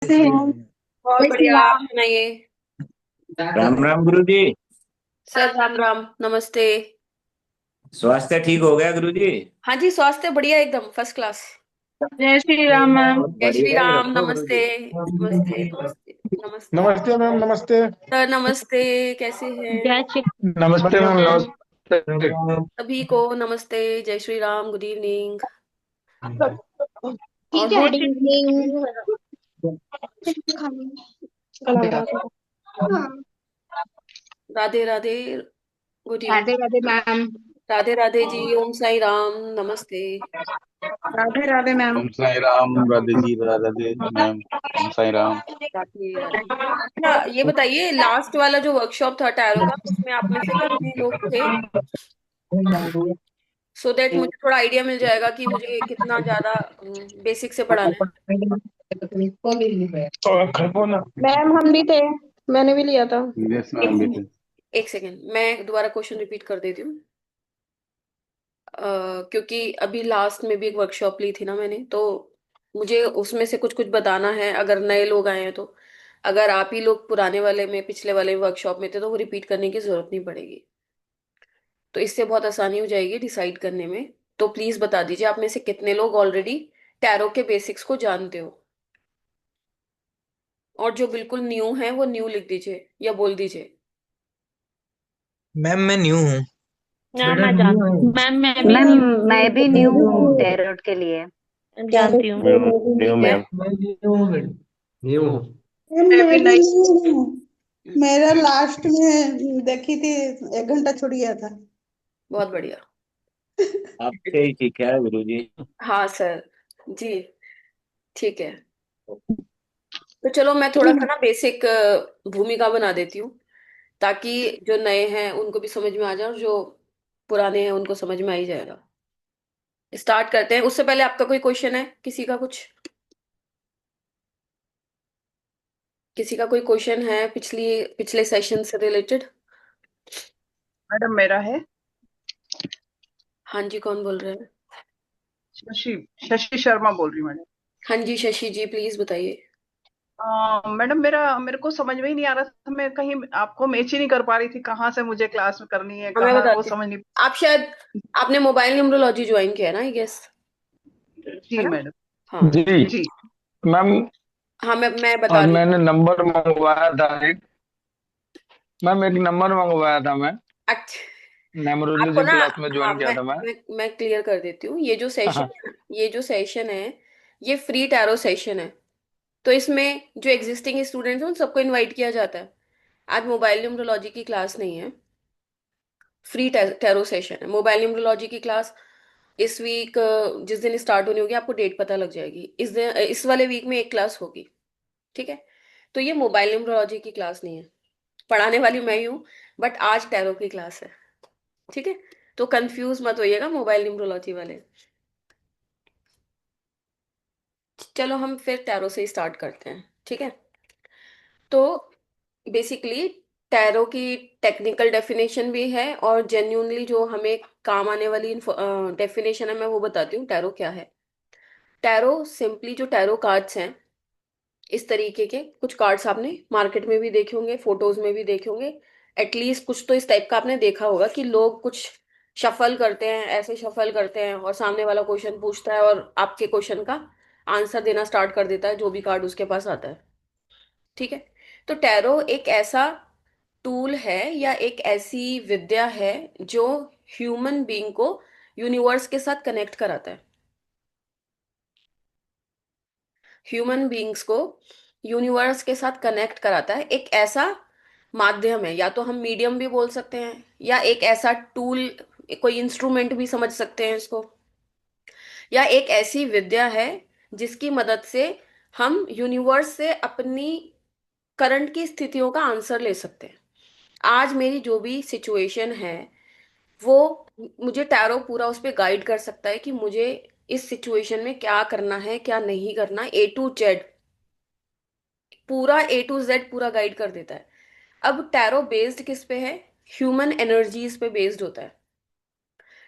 कैसे हैं? बहुत जय श्री बढ़िया। आप राम। सुनाइए। राम राम गुरु जी। सर राम राम नमस्ते। स्वास्थ्य ठीक हो गया गुरु जी? हाँ जी, स्वास्थ्य बढ़िया, एकदम फर्स्ट क्लास। जय श्री राम मैम। जय श्री बढ़िया ही राम, रखो गुरु नमस्ते। जी। नमस्ते नमस्ते। नमस्कार नमस्ते मैम। नमस्ते। सर, नमस्ते। कैसे हैं? जय श्री नमस्ते मैम। नमस्ते। सभी को नमस्ते, जय श्री राम, गुड इवनिंग। और ठीक है। Good good evening. गला बड़ा था। Radhe Radhe. Good Radhe evening. Radhe ma'am. Radhe Radhe ji, Om Sai Ram, नमस्ते। राधे राधे मैम। ओम साई राम। राधे जी। राधे मैम। ओम साई राम। राधे राधे। अच्छा, ये बताइए, लास्ट वाला जो वर्कशॉप था टैरो का, उसमें आप में से कितने लोग थे? सो दैट मुझे थोड़ा आइडिया मिल जाएगा कि मुझे कितना ज्यादा बेसिक से पढ़ाना है। खरपो ना। मैम हम भी थे, मैंने भी लिया था। यस एक मैम भी थे। एक सेकेंड, मैं दोबारा क्वेश्चन रिपीट कर देती हूँ। क्योंकि अभी लास्ट में भी एक वर्कशॉप ली थी ना मैंने, तो मुझे उसमें से कुछ कुछ बताना है, अगर नए लोग आए हैं तो। अगर आप ही लोग पुराने वाले में, पिछले वाले वर्कशॉप में थे, तो वो रिपीट करने की जरूरत नहीं पड़ेगी। तो इससे बहुत आसानी हो जाएगी डिसाइड करने में। तो प्लीज बता दीजिए, आप में से कितने लोग ऑलरेडी टैरो के बेसिक्स को जानते हो। और जो बिल्कुल न्यू है वो न्यू लिख दीजिए या बोल दीजिए। मैम मैं न्यू हूँ। मैम मैं जानती हूँ। मैम मैं भी मैम न्यू मैं भी न्यू हूँ टैरोट के लिए। जानती हूँ। न्यू ठीक है। मैम। न्यू हूँ। मैं भी मैं नहीं। भी हूँ। मेरा लास्ट में देखी थी, 1 घंटा छूट गया था। बहुत बढ़िया। आपसे ही सीखा है गुरु जी। हाँ सर जी, ठीक है। तो चलो, मैं थोड़ा सा ना बेसिक भूमिका बना देती हूँ, ताकि जो नए हैं उनको भी समझ में आ जाए, और जो पुराने हैं उनको समझ में आ ही जाएगा। स्टार्ट करते हैं। उससे पहले आपका कोई क्वेश्चन है, किसी का कुछ? किसी का कोई क्वेश्चन है पिछली पिछले सेशन से रिलेटेड? मैडम मेरा है। हाँ जी, कौन बोल रहे हैं? शशि शशि शर्मा बोल रही हूँ मैडम। हाँ जी शशि जी, प्लीज बताइए। मैडम मेरे को समझ में ही नहीं आ रहा था, मैं कहीं आपको मैच ही नहीं कर पा रही थी, कहाँ से मुझे क्लास में करनी है, हाँ, मैं कहाँ वो बताती हूँ। समझ नहीं। आप शायद, आपने मोबाइल न्यूमरोलॉजी ज्वाइन किया है ना, आई गेस, है जी ना? मैडम। हाँ। जी जी। मैम। हाँ, मैं बता और रही हूँ। मैंने नंबर मंगवाया था एक। मैम एक नंबर मंगवाया था मैं। अच्छा, आपको न्यूमरोलॉजी ना, क्लास में हाँ, ज्वाइन किया था मैं। मैं क्लियर कर देती हूँ। ये जो सेशन हाँ। है, ये फ्री टैरो सेशन है। तो इसमें जो एग्जिस्टिंग स्टूडेंट्स हैं उन सबको इनवाइट किया जाता है। आज मोबाइल न्यूमरोलॉजी की क्लास नहीं है, फ्री टैरो सेशन है। मोबाइल न्यूमरोलॉजी की क्लास इस वीक, जिस दिन स्टार्ट होनी होगी, आपको डेट पता लग जाएगी। इस दिन, इस वाले वीक में एक क्लास होगी। ठीक है। तो ये मोबाइल न्यूमरोलॉजी की क्लास नहीं है, पढ़ाने वाली मैं ही हूँ, बट आज टैरो की क्लास है। ठीक है। तो कंफ्यूज मत होइएगा मोबाइल न्यूमरोलॉजी वाले। चलो, हम फिर टैरो से ही स्टार्ट करते हैं, ठीक है? तो बेसिकली टैरो की टेक्निकल डेफिनेशन भी है, और जेन्यूनली जो हमें काम आने वाली डेफिनेशन है, मैं वो बताती हूँ टैरो क्या है। टैरो सिंपली, जो टैरो कार्ड्स हैं, इस तरीके के कुछ कार्ड्स आपने मार्केट में भी देखे होंगे, फोटोज में भी देखे होंगे। एटलीस्ट कुछ तो इस टाइप का आपने देखा होगा कि लोग कुछ शफल करते हैं, ऐसे शफल करते हैं, और सामने वाला क्वेश्चन पूछता है और आपके क्वेश्चन का आंसर देना स्टार्ट कर देता है, जो भी कार्ड उसके पास आता है। ठीक है। तो टैरो एक ऐसा टूल है, या एक ऐसी विद्या है, जो ह्यूमन बीइंग को यूनिवर्स के साथ कनेक्ट कराता है। ह्यूमन बीइंग्स को यूनिवर्स के साथ कनेक्ट कराता है। एक ऐसा माध्यम है, या तो हम मीडियम भी बोल सकते हैं, या एक ऐसा टूल, कोई इंस्ट्रूमेंट भी समझ सकते हैं इसको, या एक ऐसी विद्या है जिसकी मदद से हम यूनिवर्स से अपनी करंट की स्थितियों का आंसर ले सकते हैं। आज मेरी जो भी सिचुएशन है, वो, मुझे टैरो पूरा उस पर गाइड कर सकता है कि मुझे इस सिचुएशन में क्या करना है, क्या नहीं करना, A to Z, पूरा A to Z पूरा गाइड कर देता है। अब टैरो बेस्ड किस पे है? ह्यूमन एनर्जीज पे बेस्ड होता है।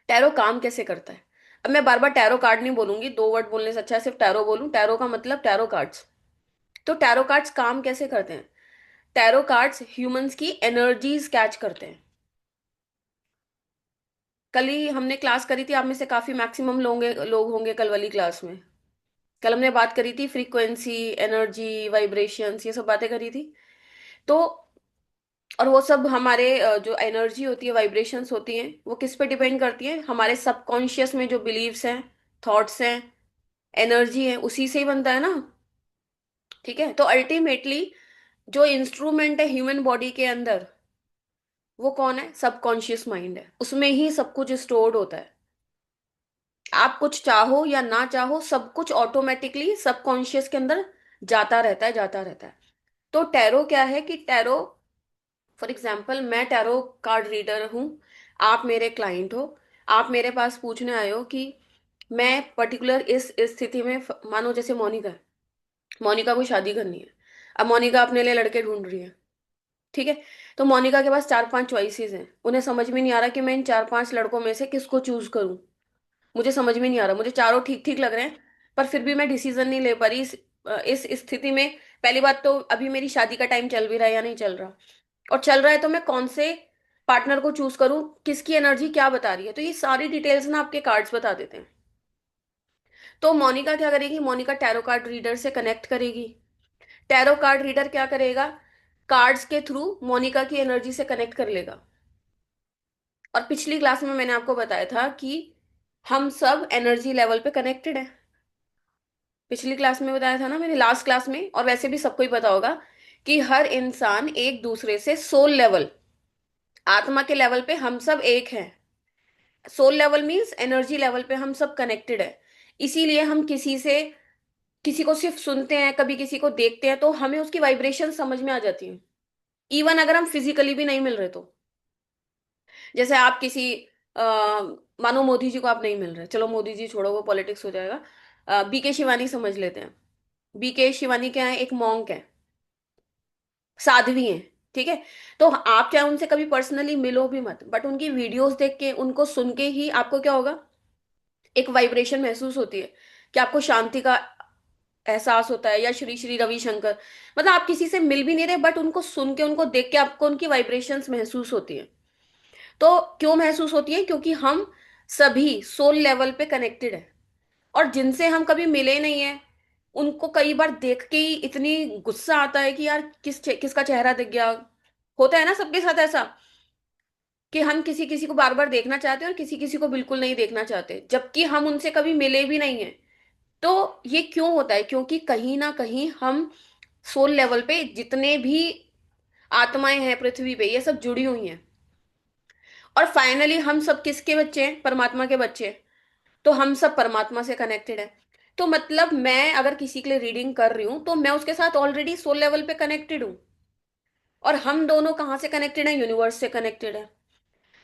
टैरो काम कैसे करता है? अब मैं बार बार टैरो कार्ड नहीं बोलूंगी, 2 वर्ड बोलने से अच्छा है सिर्फ टैरो बोलूं। टैरो का मतलब टैरो कार्ड्स। तो टैरो कार्ड्स काम कैसे करते हैं? टैरो कार्ड्स ह्यूमंस की एनर्जीज कैच करते हैं। कल ही हमने क्लास करी थी, आप में से काफी मैक्सिमम लोग होंगे कल वाली क्लास में। कल हमने बात करी थी फ्रीक्वेंसी, एनर्जी, वाइब्रेशंस, ये सब बातें करी थी। तो और वो सब हमारे जो एनर्जी होती है, वाइब्रेशंस होती हैं, वो किस पे डिपेंड करती है? हमारे सबकॉन्शियस में जो बिलीव्स हैं, थॉट्स हैं, एनर्जी है, उसी से ही बनता है ना। ठीक है, तो अल्टीमेटली जो इंस्ट्रूमेंट है ह्यूमन बॉडी के अंदर, वो कौन है? सबकॉन्शियस माइंड है। उसमें ही सब कुछ स्टोर्ड होता है। आप कुछ चाहो या ना चाहो, सब कुछ ऑटोमेटिकली सबकॉन्शियस के अंदर जाता रहता है, जाता रहता है। तो टैरो क्या है कि टैरो, फॉर एग्जाम्पल मैं टैरो कार्ड रीडर हूँ, आप मेरे क्लाइंट हो, आप मेरे पास पूछने आए हो कि मैं पर्टिकुलर इस स्थिति में मानो जैसे मोनिका है, मोनिका को शादी करनी है। अब मोनिका अपने लिए लड़के ढूंढ रही है, ठीक है। तो मोनिका के पास 4-5 चॉइसेस हैं, उन्हें समझ में नहीं आ रहा कि मैं इन 4-5 लड़कों में से किसको चूज करूं। मुझे समझ में नहीं आ रहा, मुझे चारों ठीक ठीक लग रहे हैं, पर फिर भी मैं डिसीजन नहीं ले पा रही इस स्थिति में। पहली बात तो अभी मेरी शादी का टाइम चल भी रहा है या नहीं चल रहा, और चल रहा है तो मैं कौन से पार्टनर को चूज करूं, किसकी एनर्जी क्या बता रही है। तो ये सारी डिटेल्स ना आपके कार्ड्स बता देते हैं। तो मोनिका क्या करेगी? मोनिका टैरो कार्ड रीडर से कनेक्ट करेगी। टैरो कार्ड रीडर क्या करेगा? कार्ड्स के थ्रू मोनिका की एनर्जी से कनेक्ट कर लेगा। और पिछली क्लास में मैंने आपको बताया था कि हम सब एनर्जी लेवल पे कनेक्टेड हैं। पिछली क्लास में बताया था ना मैंने, लास्ट क्लास में, और वैसे भी सबको ही पता होगा कि हर इंसान एक दूसरे से सोल लेवल, आत्मा के लेवल पे हम सब एक हैं। Soul level means energy level पे हम सब कनेक्टेड है। इसीलिए हम किसी को सिर्फ सुनते हैं, कभी किसी को देखते हैं, तो हमें उसकी वाइब्रेशन समझ में आ जाती है, इवन अगर हम फिजिकली भी नहीं मिल रहे तो। जैसे आप किसी आ, मानो मोदी जी को आप नहीं मिल रहे, चलो मोदी जी छोड़ो, वो पॉलिटिक्स हो जाएगा। बीके शिवानी समझ लेते हैं। बीके शिवानी क्या है? एक मॉन्क है, साध्वी हैं, ठीक है। तो आप चाहे उनसे कभी पर्सनली मिलो भी मत, बट उनकी वीडियोस देख के, उनको सुन के ही आपको क्या होगा? एक वाइब्रेशन महसूस होती है कि आपको शांति का एहसास होता है, या श्री श्री रविशंकर। मतलब आप किसी से मिल भी नहीं रहे, बट उनको सुन के, उनको देख के आपको उनकी वाइब्रेशंस महसूस होती है। तो क्यों महसूस होती है? क्योंकि हम सभी सोल लेवल पे कनेक्टेड है। और जिनसे हम कभी मिले नहीं है, उनको कई बार देख के ही इतनी गुस्सा आता है कि यार किसका चेहरा दिख गया। होता है ना सबके साथ ऐसा, कि हम किसी किसी को बार बार देखना चाहते हैं और किसी किसी को बिल्कुल नहीं देखना चाहते, जबकि हम उनसे कभी मिले भी नहीं है। तो ये क्यों होता है? क्योंकि कहीं ना कहीं हम सोल लेवल पे जितने भी आत्माएं हैं पृथ्वी पे, ये सब जुड़ी हुई हैं। और फाइनली हम सब किसके बच्चे हैं? परमात्मा के बच्चे हैं। तो हम सब परमात्मा से कनेक्टेड है। तो मतलब मैं अगर किसी के लिए रीडिंग कर रही हूं, तो मैं उसके साथ ऑलरेडी सोल लेवल पे कनेक्टेड हूं। और हम दोनों कहाँ से कनेक्टेड हैं? यूनिवर्स से कनेक्टेड है।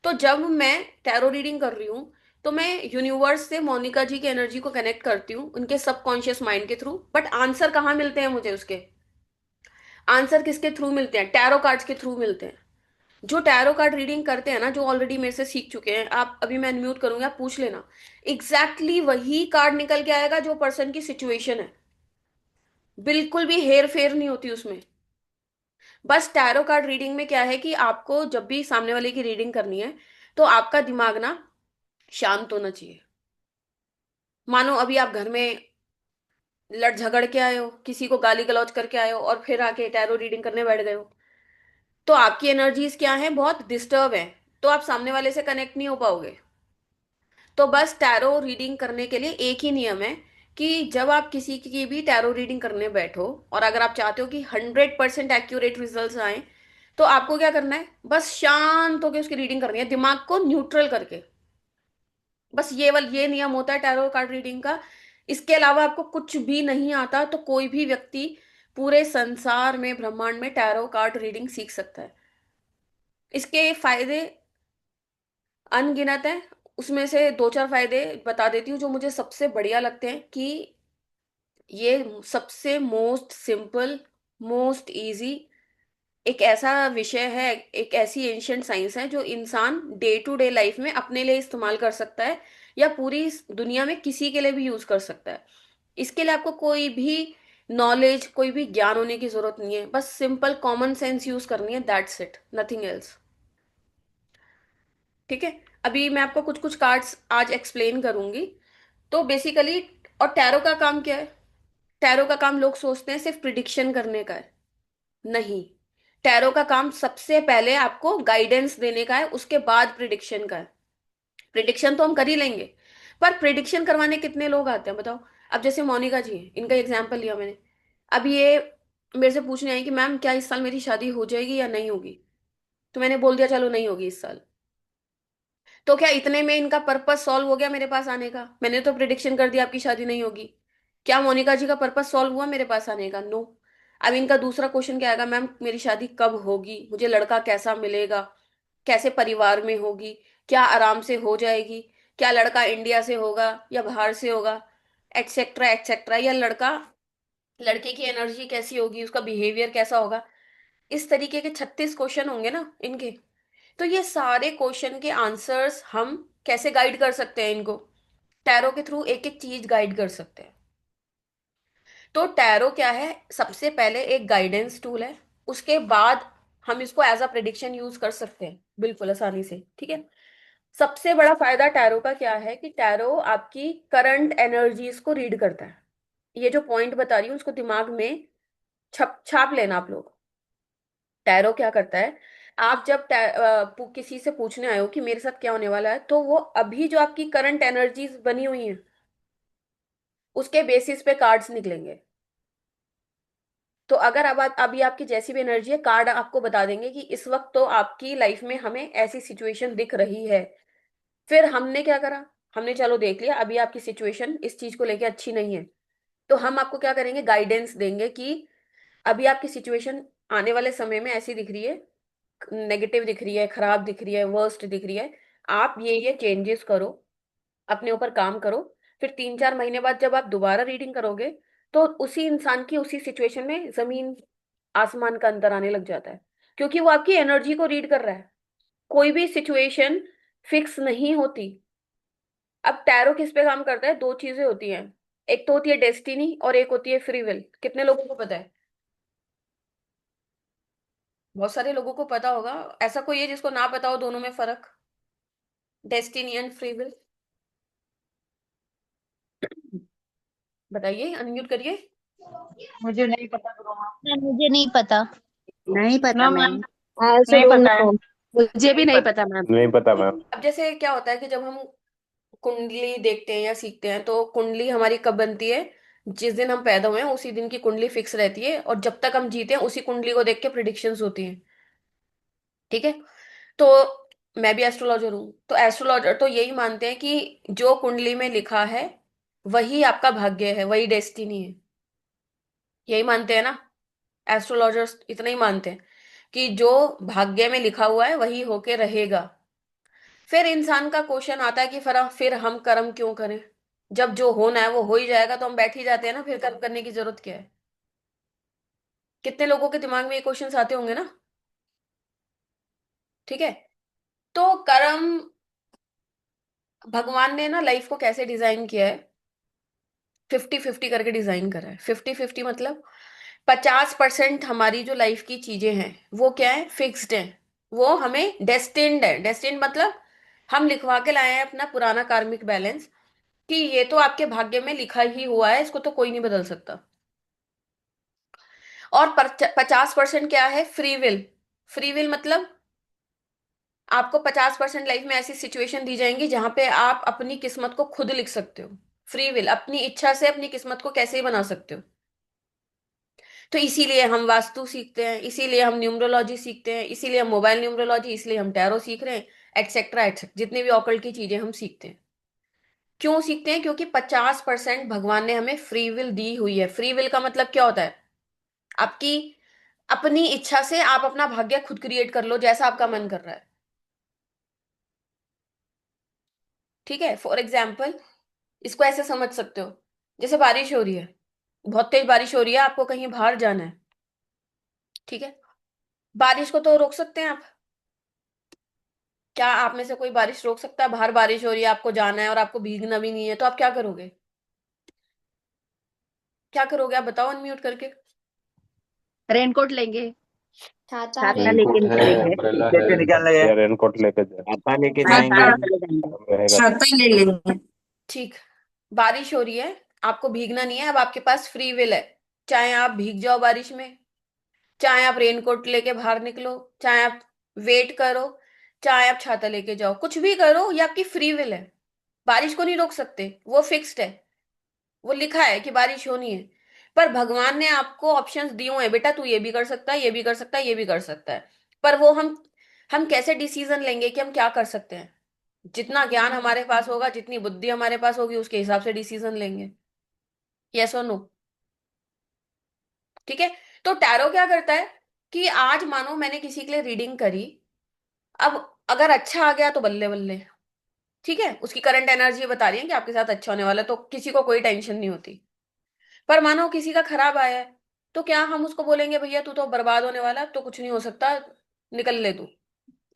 तो जब मैं टैरो रीडिंग कर रही हूँ, तो मैं यूनिवर्स से मोनिका जी की एनर्जी को कनेक्ट करती हूँ उनके सबकॉन्शियस माइंड के थ्रू। बट आंसर कहाँ मिलते हैं मुझे? उसके आंसर किसके थ्रू मिलते हैं? टैरो कार्ड्स के थ्रू मिलते हैं। जो टैरो कार्ड रीडिंग करते हैं ना, जो ऑलरेडी मेरे से सीख चुके हैं, आप अभी मैं अनम्यूट करूंगी, आप पूछ लेना, एग्जैक्टली वही कार्ड निकल के आएगा जो पर्सन की सिचुएशन है। बिल्कुल भी हेर फेर नहीं होती उसमें। बस टैरो कार्ड रीडिंग में क्या है कि आपको जब भी सामने वाले की रीडिंग करनी है, तो आपका दिमाग ना शांत होना चाहिए। मानो अभी आप घर में लड़ झगड़ के आए हो, किसी को गाली गलौज करके आए हो, और फिर आके टैरो रीडिंग करने बैठ गए हो, तो आपकी एनर्जीज क्या है? बहुत डिस्टर्ब है। तो आप सामने वाले से कनेक्ट नहीं हो पाओगे। तो बस टैरो रीडिंग करने के लिए एक ही नियम है कि जब आप किसी की भी टैरो रीडिंग करने बैठो, और अगर आप चाहते हो कि 100% एक्यूरेट रिजल्ट्स आए, तो आपको क्या करना है? बस शांत होकर उसकी रीडिंग करनी है, दिमाग को न्यूट्रल करके। बस ये नियम होता है टैरो कार्ड रीडिंग का। इसके अलावा आपको कुछ भी नहीं आता, तो कोई भी व्यक्ति पूरे संसार में, ब्रह्मांड में टैरो कार्ड रीडिंग सीख सकता है। इसके फायदे अनगिनत हैं। उसमें से 2-4 फायदे बता देती हूँ जो मुझे सबसे बढ़िया लगते हैं। कि ये सबसे मोस्ट सिंपल, मोस्ट इजी एक ऐसा विषय है, एक ऐसी एंशियंट साइंस है जो इंसान डे टू डे लाइफ में अपने लिए इस्तेमाल कर सकता है, या पूरी दुनिया में किसी के लिए भी यूज कर सकता है। इसके लिए आपको कोई भी नॉलेज, कोई भी ज्ञान होने की जरूरत नहीं है, बस सिंपल कॉमन सेंस यूज करनी है, दैट्स इट, नथिंग एल्स। ठीक है, अभी मैं आपको कुछ कुछ कार्ड्स आज एक्सप्लेन करूंगी। तो बेसिकली, और टैरो का काम क्या है? टैरो का काम लोग सोचते हैं सिर्फ प्रिडिक्शन करने का है, नहीं। टैरो का काम सबसे पहले आपको गाइडेंस देने का है, उसके बाद प्रिडिक्शन का है। प्रिडिक्शन तो हम कर ही लेंगे, पर प्रिडिक्शन करवाने कितने लोग आते हैं बताओ? अब जैसे मोनिका जी हैं, इनका एग्जाम्पल लिया मैंने। अब ये मेरे से पूछने आई कि मैम क्या इस साल मेरी शादी हो जाएगी या नहीं होगी? तो मैंने बोल दिया चलो नहीं होगी इस साल। तो क्या इतने में इनका पर्पस सॉल्व हो गया मेरे पास आने का? मैंने तो प्रिडिक्शन कर दिया आपकी शादी नहीं होगी। क्या मोनिका जी का पर्पस सॉल्व हुआ मेरे पास आने का? नो। अब इनका दूसरा क्वेश्चन क्या आएगा? मैम मेरी शादी कब होगी, मुझे लड़का कैसा मिलेगा, कैसे परिवार में होगी, क्या आराम से हो जाएगी, क्या लड़का इंडिया से होगा या बाहर से होगा, एटसेट्रा एटसेट्रा, या लड़का, लड़के की एनर्जी कैसी होगी, उसका बिहेवियर कैसा होगा। इस तरीके के 36 क्वेश्चन होंगे ना इनके। तो ये सारे क्वेश्चन के आंसर्स हम कैसे गाइड कर सकते हैं इनको? टैरो के थ्रू एक एक चीज गाइड कर सकते हैं। तो टैरो क्या है? सबसे पहले एक गाइडेंस टूल है, उसके बाद हम इसको एज अ प्रिडिक्शन यूज कर सकते हैं बिल्कुल आसानी से। ठीक है, सबसे बड़ा फायदा टैरो का क्या है कि टैरो आपकी करंट एनर्जीज को रीड करता है। ये जो पॉइंट बता रही हूँ उसको दिमाग में छप छाप लेना आप लोग। टैरो क्या करता है, आप जब किसी से पूछने आए हो कि मेरे साथ क्या होने वाला है, तो वो अभी जो आपकी करंट एनर्जीज बनी हुई हैं उसके बेसिस पे कार्ड्स निकलेंगे। तो अगर अब अभी आपकी जैसी भी एनर्जी है, कार्ड आपको बता देंगे कि इस वक्त तो आपकी लाइफ में हमें ऐसी सिचुएशन दिख रही है। फिर हमने क्या करा, हमने चलो देख लिया अभी आपकी सिचुएशन इस चीज को लेके अच्छी नहीं है, तो हम आपको क्या करेंगे, गाइडेंस देंगे कि अभी आपकी सिचुएशन आने वाले समय में ऐसी दिख रही है, नेगेटिव दिख रही है, खराब दिख रही है, वर्स्ट दिख रही है। आप ये चेंजेस करो, अपने ऊपर काम करो। फिर 3-4 महीने बाद जब आप दोबारा रीडिंग करोगे, तो उसी इंसान की उसी सिचुएशन में जमीन आसमान का अंतर आने लग जाता है, क्योंकि वो आपकी एनर्जी को रीड कर रहा है। कोई भी सिचुएशन फिक्स नहीं होती। अब टैरो किस पे काम करता है? दो चीजें होती हैं, एक तो होती है डेस्टिनी और एक होती है फ्री विल। कितने लोगों को पता है? बहुत सारे लोगों को पता होगा। ऐसा कोई है जिसको ना पता हो दोनों में फर्क, डेस्टिनी एंड फ्री विल? बताइए, अनम्यूट करिए। मुझे नहीं पता गुरु माँ। मुझे नहीं पता। नहीं पता no ma'am, ma'am. I also नहीं don't पता है। know. मुझे भी नहीं नहीं पता। पता मैम। नहीं पता मैम। अब जैसे क्या होता है कि जब हम कुंडली देखते हैं या सीखते हैं, तो कुंडली हमारी कब बनती है? जिस दिन हम पैदा हुए हैं उसी दिन की कुंडली फिक्स रहती है, और जब तक हम जीते हैं उसी कुंडली को देख के प्रिडिक्शंस होती हैं। ठीक है, तो मैं भी एस्ट्रोलॉजर हूँ, तो एस्ट्रोलॉजर तो यही मानते हैं कि जो कुंडली में लिखा है वही आपका भाग्य है, वही डेस्टिनी है। यही मानते हैं ना एस्ट्रोलॉजर्स, इतना ही मानते हैं कि जो भाग्य में लिखा हुआ है वही होके रहेगा। फिर इंसान का क्वेश्चन आता है कि फिर हम कर्म क्यों करें? जब जो होना है वो हो ही जाएगा, तो हम बैठ ही जाते हैं ना, फिर कर्म करने की जरूरत क्या है? कितने लोगों के दिमाग में ये क्वेश्चंस आते होंगे ना। ठीक है, तो कर्म, भगवान ने ना लाइफ को कैसे डिजाइन किया है, 50-50 करके डिजाइन करा है। 50-50 मतलब 50% हमारी जो लाइफ की चीजें हैं वो क्या है, फिक्स्ड है, वो हमें डेस्टिन्ड है। डेस्टिन्ड मतलब हम लिखवा के लाए हैं अपना पुराना कार्मिक बैलेंस, कि ये तो आपके भाग्य में लिखा ही हुआ है, इसको तो कोई नहीं बदल सकता। और 50% क्या है, फ्री विल। फ्री विल मतलब आपको 50% लाइफ में ऐसी सिचुएशन दी जाएंगी जहां पे आप अपनी किस्मत को खुद लिख सकते हो। फ्री विल, अपनी इच्छा से अपनी किस्मत को कैसे ही बना सकते हो। तो इसीलिए हम वास्तु सीखते हैं, इसीलिए हम न्यूमरोलॉजी सीखते हैं, इसीलिए हम मोबाइल न्यूमरोलॉजी, इसलिए हम टैरो सीख रहे हैं, एटसेट्रा एटसेट्रा, जितनी भी ऑकल्ट की चीजें हम सीखते हैं। क्यों सीखते हैं? क्योंकि 50% भगवान ने हमें फ्री विल दी हुई है। फ्री विल का मतलब क्या होता है? आपकी अपनी इच्छा से आप अपना भाग्य खुद क्रिएट कर लो जैसा आपका मन कर रहा है। ठीक है, फॉर एग्जाम्पल इसको ऐसे समझ सकते हो, जैसे बारिश हो रही है, बहुत तेज बारिश हो रही है, आपको कहीं बाहर जाना है। ठीक है, बारिश को तो रोक सकते हैं आप? क्या आप में से कोई बारिश रोक सकता है? बाहर बारिश हो रही है, आपको जाना है और आपको भीगना भी नहीं है, तो आप क्या करोगे? क्या करोगे आप बताओ अनम्यूट करके। रेनकोट लेंगे, छाता लेके रेनकोट है, निकलेंगे, अम्ब्रेला कैसे है, निकालने गए? या रेनकोट लेके जाए। छाता लेके छाता जाएंगे। चले जाएंगे। रहेगा। छाता ले लेंगे। ठीक, बारिश हो रही है, आपको भीगना नहीं है, अब आपके पास फ्री विल है। चाहे आप भीग जाओ बारिश में, चाहे आप रेनकोट लेके बाहर निकलो, चाहे आप वेट करो, चाहे आप छाता लेके जाओ, कुछ भी करो, ये आपकी फ्री विल है। बारिश को नहीं रोक सकते, वो फिक्स्ड है, वो लिखा है कि बारिश होनी है। पर भगवान ने आपको ऑप्शंस दिए हुए हैं, बेटा तू ये भी कर सकता है, ये भी कर सकता है, ये भी कर सकता है। पर वो हम कैसे डिसीजन लेंगे कि हम क्या कर सकते हैं? जितना ज्ञान हमारे पास होगा, जितनी बुद्धि हमारे पास होगी, उसके हिसाब से डिसीजन लेंगे। यस और नो? ठीक है। तो टैरो क्या करता है कि आज मानो मैंने किसी के लिए रीडिंग करी, अब अगर अच्छा आ गया तो बल्ले बल्ले, ठीक है, उसकी करंट एनर्जी बता रही है कि आपके साथ अच्छा होने वाला है, तो किसी को कोई टेंशन नहीं होती। पर मानो किसी का खराब आया है, तो क्या हम उसको बोलेंगे भैया तू तो बर्बाद होने वाला है, तो कुछ नहीं हो सकता, निकल ले तू?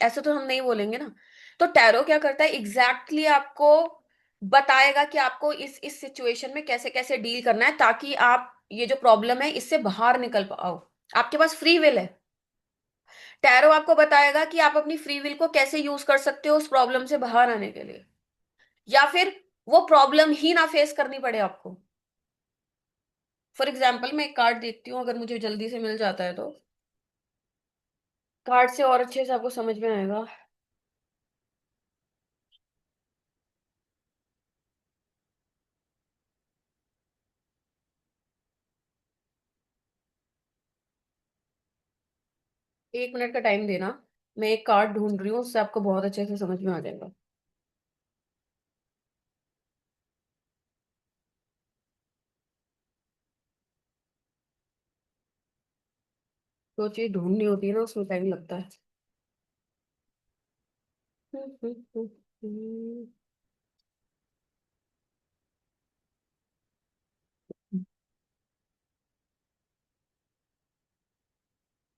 ऐसे तो हम नहीं बोलेंगे ना। तो टैरो क्या करता है, एग्जैक्टली आपको बताएगा कि आपको इस सिचुएशन में कैसे कैसे डील करना है, ताकि आप ये जो प्रॉब्लम है इससे बाहर निकल पाओ। आपके पास फ्री विल है। टैरो आपको बताएगा कि आप अपनी फ्री विल को कैसे यूज कर सकते हो उस प्रॉब्लम से बाहर आने के लिए, या फिर वो प्रॉब्लम ही ना फेस करनी पड़े आपको। फॉर एग्जाम्पल मैं एक कार्ड देखती हूँ, अगर मुझे जल्दी से मिल जाता है तो कार्ड से और अच्छे से आपको समझ में आएगा। एक मिनट का टाइम देना, मैं एक कार्ड ढूंढ रही हूँ, उससे आपको बहुत अच्छे से समझ में आ जाएगा। जो चीज ढूंढनी होती है ना उसमें टाइम लगता है।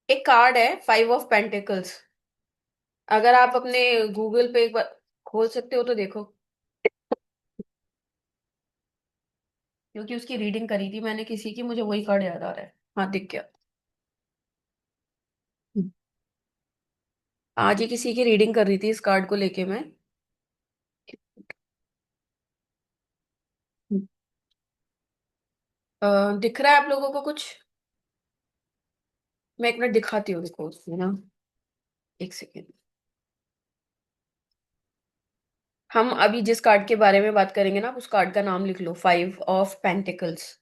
एक कार्ड है 5 ऑफ पेंटिकल्स। अगर आप अपने गूगल पे एक बार खोल सकते हो तो देखो, क्योंकि उसकी रीडिंग करी थी मैंने किसी की, मुझे वही कार्ड याद आ रहा है। हाँ दिख गया। आज ही किसी की रीडिंग कर रही थी इस कार्ड को लेके मैं। दिख रहा है आप लोगों को कुछ? मैं एक मिनट दिखाती हूँ उसको उसमें ना, एक सेकेंड। हम अभी जिस कार्ड के बारे में बात करेंगे ना, आप उस कार्ड का नाम लिख लो, 5 ऑफ पेंटिकल्स।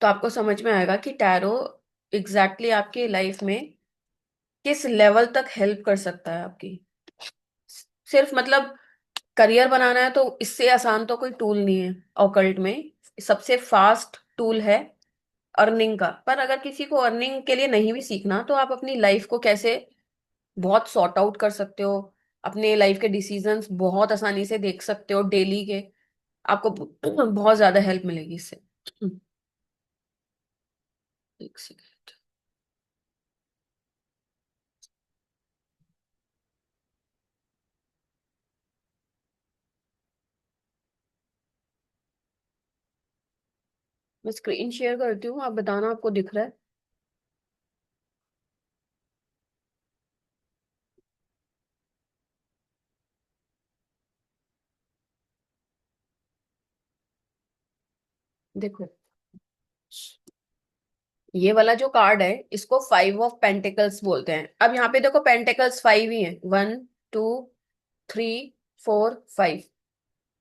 तो आपको समझ में आएगा कि टैरो एग्जैक्टली आपके लाइफ में किस लेवल तक हेल्प कर सकता है आपकी। सिर्फ मतलब करियर बनाना है तो इससे आसान तो कोई टूल नहीं है ऑकल्ट में। सबसे फास्ट टूल है अर्निंग का। पर अगर किसी को अर्निंग के लिए नहीं भी सीखना, तो आप अपनी लाइफ को कैसे बहुत सॉर्ट आउट कर सकते हो, अपने लाइफ के डिसीजंस बहुत आसानी से देख सकते हो डेली के, आपको बहुत ज्यादा हेल्प मिलेगी इससे। एक सेकेंड। मैं स्क्रीन शेयर करती हूँ, आप बताना आपको दिख रहा है? देखो, ये वाला जो कार्ड है इसको 5 ऑफ पेंटिकल्स बोलते हैं। अब यहाँ पे देखो पेंटिकल्स 5 ही है, 1 2 3 4 5।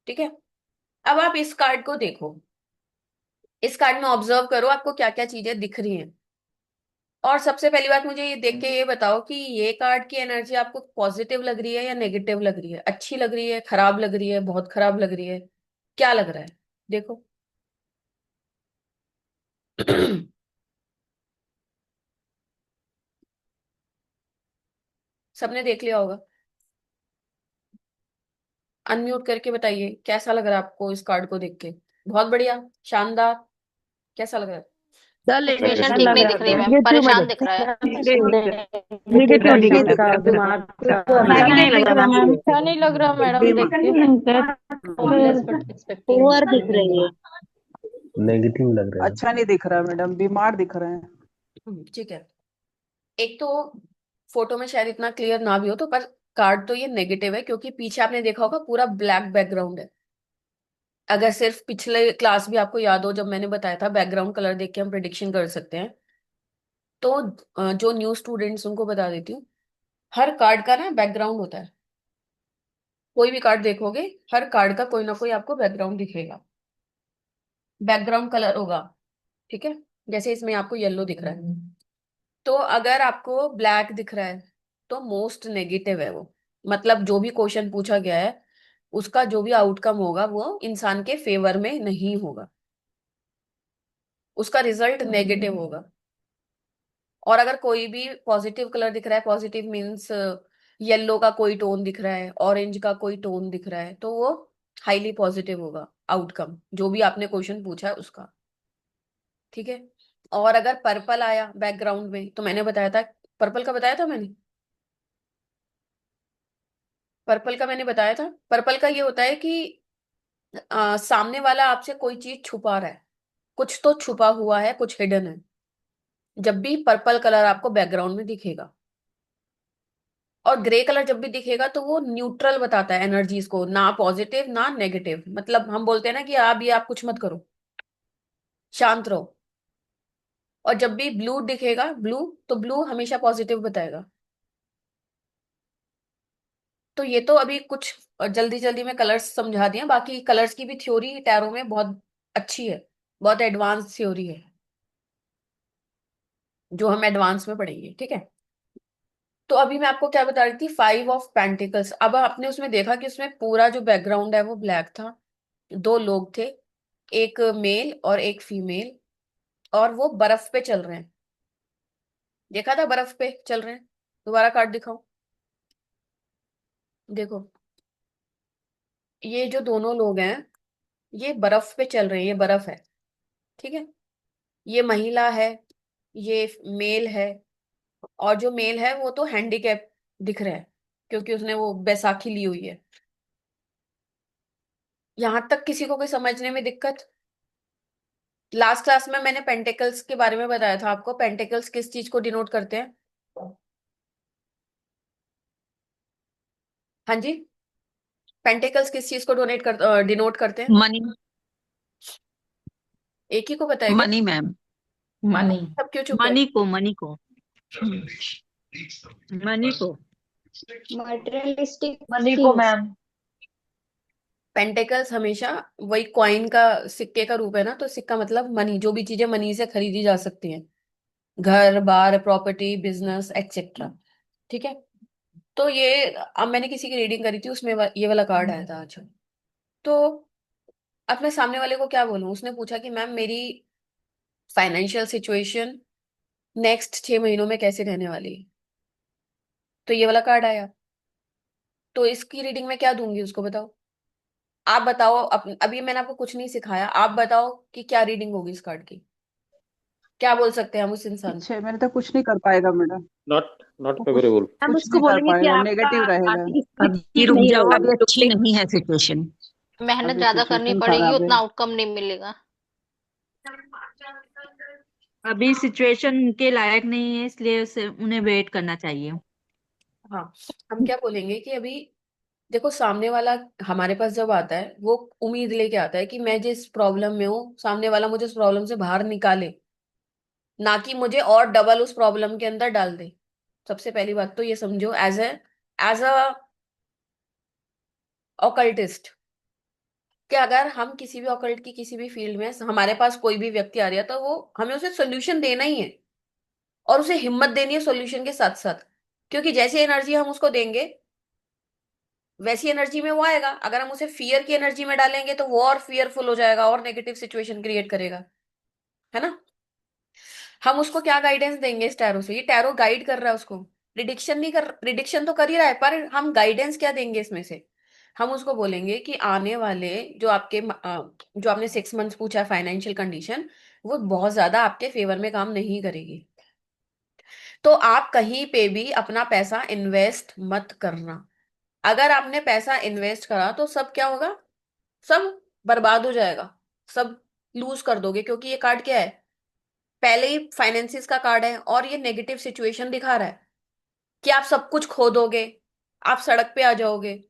ठीक है। अब आप इस कार्ड को देखो, इस कार्ड में ऑब्जर्व करो आपको क्या क्या चीजें दिख रही हैं। और सबसे पहली बात, मुझे ये देख के ये बताओ कि ये कार्ड की एनर्जी आपको पॉजिटिव लग रही है या नेगेटिव लग रही है, अच्छी लग रही है, खराब लग रही है, बहुत खराब लग रही है, क्या लग रहा है? देखो। सबने देख लिया होगा। अनम्यूट करके बताइए कैसा लग रहा है आपको इस कार्ड को देख के। बहुत बढ़िया, शानदार, कैसा लग रहा है? सिचुएशन ठीक नेगेटिव नहीं लग दिख रहा रही है। मैम, परेशान दिख रहा है। नेगेटिव दिख रहा है दिमाग का। अच्छा नहीं लग रहा मैम, अच्छा नहीं लग रहा मैडम देख के। पुअर दिख रही है। नेगेटिव लग रहा है। अच्छा नहीं दिख रहा है मैडम, बीमार दिख रहे हैं। ठीक है। एक तो फोटो में शायद इतना क्लियर ना भी हो तो, पर कार्ड तो ये नेगेटिव है, क्योंकि पीछे आपने देखा होगा पूरा ब्लैक बैकग्राउंड है। अगर सिर्फ पिछले क्लास भी आपको याद हो, जब मैंने बताया था बैकग्राउंड कलर देख के हम प्रिडिक्शन कर सकते हैं, तो जो न्यू स्टूडेंट्स उनको बता देती हूँ, हर कार्ड का ना बैकग्राउंड होता है। कोई भी कार्ड देखोगे, हर कार्ड का कोई ना कोई आपको बैकग्राउंड दिखेगा, बैकग्राउंड कलर होगा। ठीक है, जैसे इसमें आपको येलो दिख रहा है, तो अगर आपको ब्लैक दिख रहा है तो मोस्ट नेगेटिव है वो। मतलब जो भी क्वेश्चन पूछा गया है, उसका जो भी आउटकम होगा वो इंसान के फेवर में नहीं होगा, उसका रिजल्ट नेगेटिव होगा। और अगर कोई भी पॉजिटिव कलर दिख रहा है, पॉजिटिव मीन्स येलो का कोई टोन दिख रहा है, ऑरेंज का कोई टोन दिख रहा है, तो वो हाईली पॉजिटिव होगा आउटकम, जो भी आपने क्वेश्चन पूछा है उसका। ठीक है। और अगर पर्पल आया बैकग्राउंड में, तो मैंने बताया था, पर्पल का बताया था मैंने, पर्पल का मैंने बताया था। पर्पल का ये होता है कि सामने वाला आपसे कोई चीज छुपा रहा है, कुछ तो छुपा हुआ है, कुछ हिडन है। जब भी पर्पल कलर आपको बैकग्राउंड में दिखेगा, और ग्रे कलर जब भी दिखेगा, तो वो न्यूट्रल बताता है एनर्जीज को, ना पॉजिटिव ना नेगेटिव। मतलब हम बोलते हैं ना कि आप कुछ मत करो, शांत रहो। और जब भी ब्लू दिखेगा, ब्लू, तो ब्लू हमेशा पॉजिटिव बताएगा। तो ये तो अभी कुछ जल्दी जल्दी में कलर्स समझा दिए, बाकी कलर्स की भी थ्योरी टैरो में बहुत अच्छी है, बहुत एडवांस थ्योरी है, जो हम एडवांस में पढ़ेंगे। ठीक है। तो अभी मैं आपको क्या बता रही थी, 5 ऑफ पेंटिकल्स। अब आपने उसमें देखा कि उसमें पूरा जो बैकग्राउंड है वो ब्लैक था, 2 लोग थे, एक मेल और एक फीमेल, और वो बर्फ पे चल रहे हैं। देखा था बर्फ पे चल रहे हैं? दोबारा कार्ड दिखाओ, देखो, ये जो दोनों लोग हैं, ये बर्फ पे चल रहे हैं, ये बर्फ है। ठीक है। ये महिला है, ये मेल है, और जो मेल है वो तो हैंडीकैप दिख रहा है, क्योंकि उसने वो बैसाखी ली हुई है। यहां तक किसी को कोई समझने में दिक्कत? लास्ट क्लास में मैंने पेंटिकल्स के बारे में बताया था आपको, पेंटिकल्स किस चीज को डिनोट करते हैं? हाँ जी, पेंटिकल्स किस चीज को डिनोट करते हैं? मनी। एक ही को बताया क्या? Money ma'am. मनी। सब क्यों चुप है? मनी को मनी को मटेरियलिस्टिक मनी को मैम। पेंटिकल्स हमेशा वही कॉइन का, सिक्के का रूप है ना, तो सिक्का मतलब मनी, जो भी चीजें मनी से खरीदी जा सकती हैं, घर बार प्रॉपर्टी बिजनेस एक्सेट्रा। ठीक है। तो ये अब मैंने किसी की रीडिंग करी थी, उसमें ये वाला कार्ड आया था आज। तो अब मैं सामने वाले को क्या बोलूं? उसने पूछा कि मैम मेरी फाइनेंशियल सिचुएशन नेक्स्ट 6 महीनों में कैसे रहने वाली है, तो ये वाला कार्ड आया। तो इसकी रीडिंग में क्या दूंगी उसको, बताओ। आप बताओ, अभी मैंने आपको कुछ नहीं सिखाया, आप बताओ कि क्या रीडिंग होगी इस कार्ड की, क्या बोल सकते हैं हम उस इंसान को? अच्छा मेरे तो कुछ नहीं कर पाएगा मैडम, नॉट नॉट वो कुछ फेवरेबल। हम कुछ उसको नहीं कर बोलेंगे कि पाएगा, आपका नेगेटिव रहेगा। आर्थिक अभी स्थिति ठीक रुक नहीं जाओ, होगा, अभी अभी रुक अच्छी जाओ। नहीं है सिचुएशन। मेहनत अभी ज्यादा करनी सिचुएशन पड़ेगी, खराब है। उतना आउटकम नहीं मिलेगा। अभी सिचुएशन के लायक नहीं है, इसलिए उसे उन्हें वेट करना चाहिए। हाँ, हम क्या बोलेंगे कि अभी देखो, सामने वाला हमारे पास जब आता है, वो उम्मीद लेके आता है कि मैं जिस प्रॉब्लम में हूँ, सामने वाला मुझे उस प्रॉब्लम से बाहर निकाले, ना कि मुझे और डबल उस प्रॉब्लम के अंदर डाल दे। सबसे पहली बात तो ये समझो, एज अ ऑकल्टिस्ट, कि अगर हम किसी भी ऑकल्ट की किसी भी फील्ड में हमारे पास कोई भी व्यक्ति आ रहा है, तो वो हमें उसे सोल्यूशन देना ही है, और उसे हिम्मत देनी है सोल्यूशन के साथ साथ। क्योंकि जैसी एनर्जी हम उसको देंगे, वैसी एनर्जी में वो आएगा। अगर हम उसे फियर की एनर्जी में डालेंगे, तो वो और फियरफुल हो जाएगा, और नेगेटिव सिचुएशन क्रिएट करेगा, है ना। हम उसको क्या गाइडेंस देंगे इस टैरो से? ये टैरो गाइड कर रहा है उसको, प्रिडिक्शन नहीं कर, प्रिडिक्शन तो कर ही रहा है, पर हम गाइडेंस क्या देंगे इसमें से? हम उसको बोलेंगे कि आने वाले जो आपने 6 मंथ्स पूछा है फाइनेंशियल कंडीशन, वो बहुत ज्यादा आपके फेवर में काम नहीं करेगी। तो आप कहीं पे भी अपना पैसा इन्वेस्ट मत करना। अगर आपने पैसा इन्वेस्ट करा तो सब क्या होगा? सब बर्बाद हो जाएगा, सब लूज कर दोगे, क्योंकि ये कार्ड क्या है, पहले ही फाइनेंसिस का कार्ड है और ये नेगेटिव सिचुएशन दिखा रहा है कि आप सब कुछ खो दोगे, आप सड़क पे आ जाओगे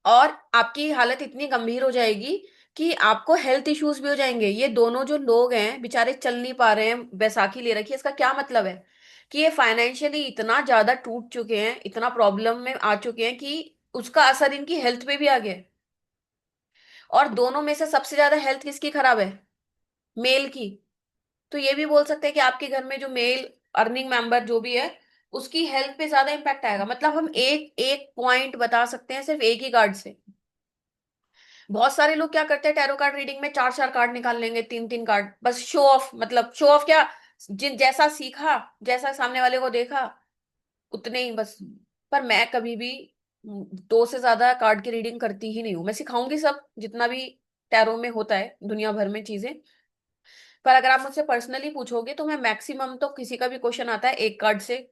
और आपकी हालत इतनी गंभीर हो जाएगी कि आपको हेल्थ इश्यूज भी हो जाएंगे। ये दोनों जो लोग हैं बेचारे चल नहीं पा रहे हैं, बैसाखी ले रखी है, इसका क्या मतलब है कि ये फाइनेंशियली इतना ज्यादा टूट चुके हैं, इतना प्रॉब्लम में आ चुके हैं कि उसका असर इनकी हेल्थ पे भी आ गया है। और दोनों में से सबसे ज्यादा हेल्थ किसकी खराब है, मेल की। तो ये भी बोल सकते हैं कि आपके घर में जो मेल अर्निंग मेंबर जो भी है उसकी हेल्थ पे ज्यादा इंपैक्ट आएगा। मतलब हम एक एक पॉइंट बता सकते हैं सिर्फ एक ही कार्ड से। बहुत सारे लोग क्या करते हैं, टैरो कार्ड रीडिंग में चार चार कार्ड निकाल लेंगे, तीन तीन कार्ड, बस शो ऑफ। मतलब शो ऑफ क्या, जिन जैसा सीखा, जैसा सामने वाले को देखा उतने ही बस। पर मैं कभी भी 2 से ज्यादा कार्ड की रीडिंग करती ही नहीं हूँ। मैं सिखाऊंगी सब जितना भी टैरो में होता है दुनिया भर में चीजें, पर अगर आप मुझसे पर्सनली पूछोगे तो मैं मैक्सिमम तो किसी का भी क्वेश्चन आता है एक कार्ड से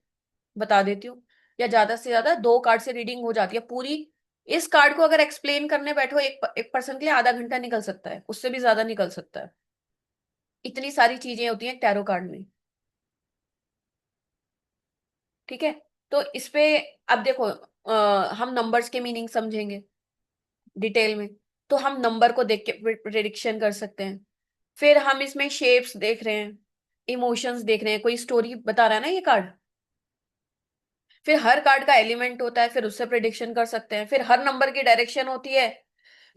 बता देती हूँ, या ज्यादा से ज्यादा 2 कार्ड से रीडिंग हो जाती है पूरी। इस कार्ड को अगर एक्सप्लेन करने बैठो एक पर्सन के लिए आधा घंटा निकल सकता है, उससे भी ज्यादा निकल सकता है। इतनी सारी चीजें होती हैं टैरो कार्ड में। ठीक है, तो इस पे अब देखो, हम नंबर्स के मीनिंग समझेंगे डिटेल में, तो हम नंबर को देख के प्रिडिक्शन कर सकते हैं। फिर हम इसमें शेप्स देख रहे हैं, इमोशंस देख रहे हैं, कोई स्टोरी बता रहा है ना ये कार्ड। फिर हर कार्ड का एलिमेंट होता है, फिर उससे प्रिडिक्शन कर सकते हैं। फिर हर नंबर की डायरेक्शन होती है,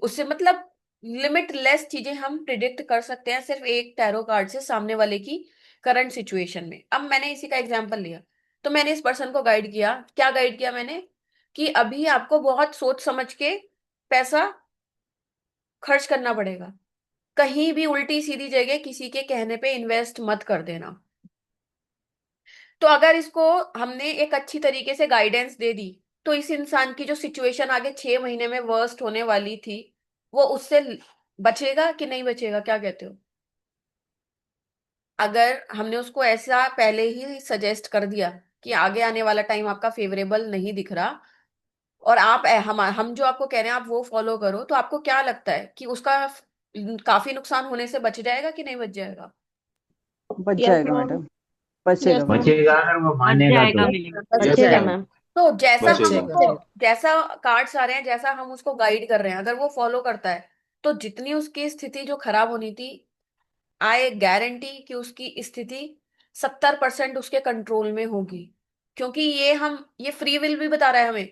उससे मतलब लिमिटलेस चीजें हम प्रिडिक्ट कर सकते हैं सिर्फ एक टैरो कार्ड से सामने वाले की करंट सिचुएशन में। अब मैंने इसी का एग्जांपल लिया, तो मैंने इस पर्सन को गाइड किया। क्या गाइड किया मैंने, कि अभी आपको बहुत सोच समझ के पैसा खर्च करना पड़ेगा, कहीं भी उल्टी सीधी जगह किसी के कहने पे इन्वेस्ट मत कर देना। तो अगर इसको हमने एक अच्छी तरीके से गाइडेंस दे दी तो इस इंसान की जो सिचुएशन आगे 6 महीने में वर्स्ट होने वाली थी वो उससे बचेगा कि नहीं बचेगा, क्या कहते हो? अगर हमने उसको ऐसा पहले ही सजेस्ट कर दिया कि आगे आने वाला टाइम आपका फेवरेबल नहीं दिख रहा, और आप हम जो आपको कह रहे हैं आप वो फॉलो करो, तो आपको क्या लगता है कि उसका काफी नुकसान होने से बच जाएगा कि नहीं बच जाएगा? बच यस जाएगा मैम। मैडम, बचेगा यस मैम। बचेगा। बचेगा अगर वो बच मानेगा जाएगा तो। मैम। बचेगा यस मैम। तो जैसा हम बचेगा। उसको, जैसा कार्ड्स आ रहे हैं, जैसा हम उसको गाइड कर रहे हैं, अगर वो फॉलो करता है तो जितनी उसकी स्थिति जो खराब होनी थी, आई गारंटी कि उसकी स्थिति 70% उसके कंट्रोल में होगी। क्योंकि ये फ्री विल भी बता रहा है हमें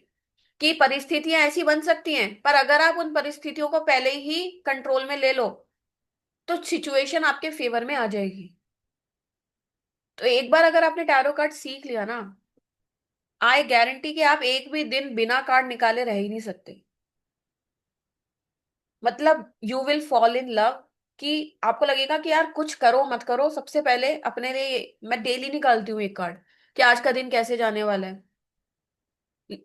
कि परिस्थितियां ऐसी बन सकती हैं, पर अगर आप उन परिस्थितियों को पहले ही कंट्रोल में ले लो तो सिचुएशन आपके फेवर में आ जाएगी। तो एक बार अगर आपने टैरो कार्ड सीख लिया ना, आई गारंटी कि आप एक भी दिन बिना कार्ड निकाले रह ही नहीं सकते। मतलब you will fall in love, कि आपको लगेगा कि यार कुछ करो मत करो, सबसे पहले अपने लिए मैं डेली निकालती हूँ एक कार्ड कि आज का दिन कैसे जाने वाला है।